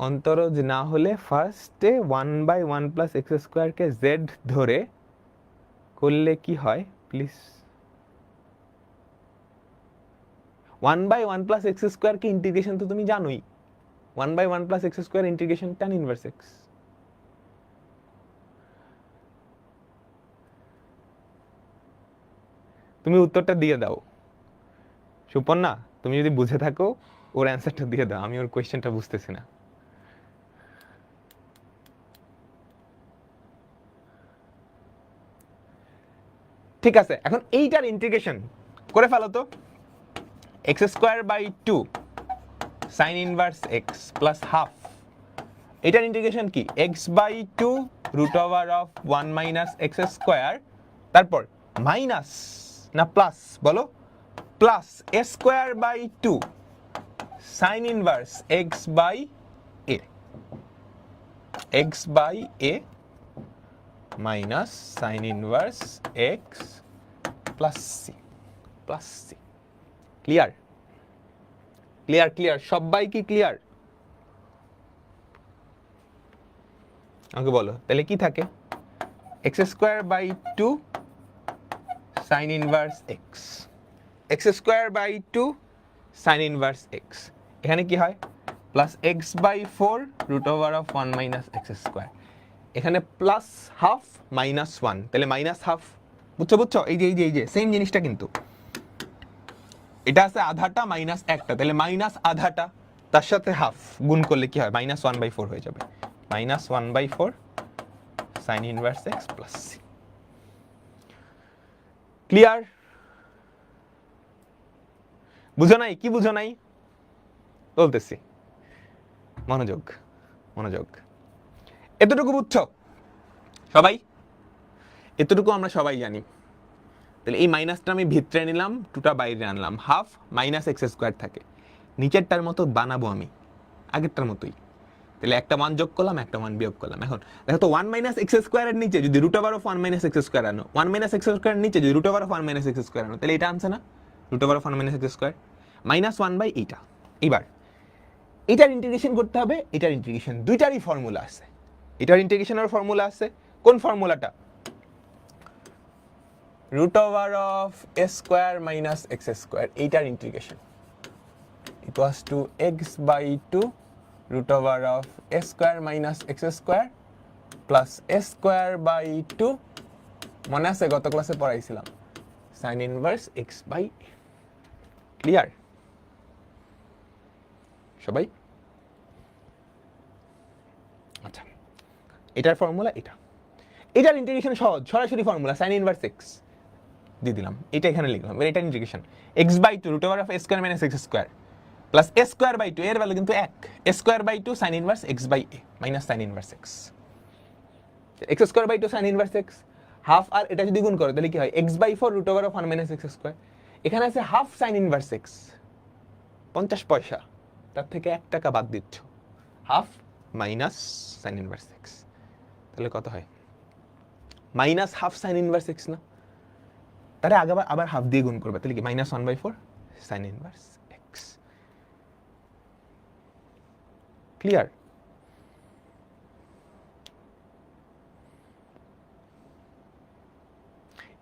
S1: অন্তরজ না হলে ফার্স্টে 1/1 প্লাস এক্স স্কোয়ারকে জেড ধরে করলে কি হয় প্লিজ? 1/1 প্লাস এক্স স্কোয়ারকে ইন্টিগ্রেশন তো তুমি জানোই, 1/1 plus x square integration tan inverse x. তুমি উত্তরটা দিয়ে দাও সুপর্ণা, তুমি যদি বুঝে থাকো ওর অ্যান্সারটা দিয়ে দাও, আমি ওর কোয়েশ্চেনটা বুঝতেছি না। ঠিক আছে, এখন এইটার ইন্টিগ্রেশন করে ফেলো তো, x²/2 sin inverse x plus half, এটার ইন্টিগ্রেশন কি? x/2 root over of 1 minus x square, তারপর মাইনাস না প্লাস বলো, plus a²/2 sin inverse x/a, x/a minus sin inverse x plus c, plus c। Clear clear clear, সবাই কি clear? আমাকে বলো তাহলে কি থাকে, x²/2 sin inverse x, x²/2 sin inverse x, এখানে কি হয় plus x/4 root over of 1 minus x square, এখানে প্লাস হাফ মাইনাস 1, তাহলে মাইনাস হাফ, বুঝছো বুঝছো? এই যে এই যে এই যে সেম জিনিসটা, কিন্তু এটা আছে আধাটা মাইনাস একটা, তাহলে মাইনাস আধাটা তার সাথে হাফ গুণ করলে কি হয়, -1/4 হয়ে যাবে, -1/4 sin inverse x plus c। Clear? বুঝো নাই? কি বুঝো নাই বলতেছি, মনোযোগ মনোযোগ। এতটুকু বুঝছো সবাই? এতটুকু আমরা সবাই জানি। তাহলে এই মাইনাসটা আমি ভিতরে নিলাম, টুটা বাইরে আনলাম, হাফ মাইনাস এক্স স্কোয়ার থাকে, নিচেরটার মতো বানাবো আমি আগেরটার মতোই। তাহলে একটা মান যোগ করলাম, একটা মান বিয়োগ করলাম। এখন দেখো তো 1 মাইনাস এক্স স্কোয়ারের নিচে যদি root over of 1 minus x square আনো, 1 মাইনাস এক্স স্কোয়ারের নিচে যদি root over of 1 minus x square আনো, তাহলে এটা আনছে না, root over of 1 minus x square -1 এইটা। এবার এটার ইন্টিগ্রেশন করতে হবে, এটার ইন্টিগ্রেশন, দুইটারই ফর্মুলা আছে, এটার ইন্টিগ্রেশনের ফর্মুলা আছে, কোন ফর্মুলাটা? Root over of a square minus x square, এইটার integration equals to x/2 root over of a square minus x square plus a²/2, মনে আছে গত ক্লাসে পড়াইছিলাম, sin ইনভার্স x/a। ক্লিয়ার সবাই? আচ্ছা, এটার ফর্মুলা এটা, এটার ইন্টিগ্রেশন সহজ, সরাসরি ফর্মুলা sin ইনভার্স x দিয়ে দিলাম, এটা এখানে লিখলাম, এটার integration x/2 root over of a square minus x square plus a²/2, এর ভ্যালু কিন্তু 1, a²/2 sin inverse x/a minus sin inverse x, x²/2 sin inverse x, half আর এটা যদি গুণ করো তাহলে কি হয়, x/4 root over of 1 minus x square, এখানে আছে হাফ sin ইনভার্স x 50 পয়সা, তার থেকে 1 টাকা বাদ দিচ্ছ, half minus sin inverse x, তাহলে কত হয়, minus half sin inverse x না, তাহলে আবার হাফ দিয়ে গুণ করবে, তাহলে কি -1/4 sin inverse x। Clear?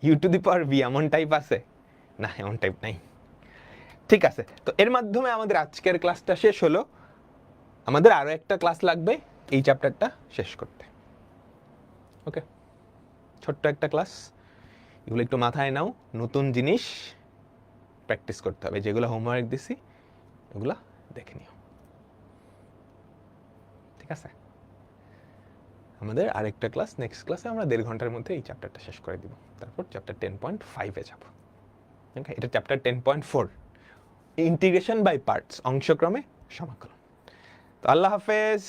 S1: U to the power v এমন টাইপ আছে না, এমন টাইপ নাই। ঠিক আছে, তো এর মাধ্যমে আমাদের আজকের ক্লাসটা শেষ হলো। আমাদের আরো একটা ক্লাস লাগবে এই চ্যাপ্টারটা শেষ করতে। ওকে, ছোট্ট একটা ক্লাস, এগুলো একটু মাথায় নাও, নতুন জিনিস প্র্যাকটিস করতে হবে। যেগুলো হোমওয়ার্ক দিছি ওগুলা দেখে নিও, ঠিক আছে? আমাদের আরেকটা ক্লাস, নেক্সট ক্লাসে আমরা 1.5 ঘন্টার মধ্যে এই চ্যাপ্টারটা শেষ করে দিব। তারপর চ্যাপ্টার 10.5-এ যাব। ওকে, এটা চ্যাপ্টার 10.4, ইন্টিগ্রেশন বাই পার্টস, অংশক্রমে সমাকলন। তো আল্লাহ হাফেজ।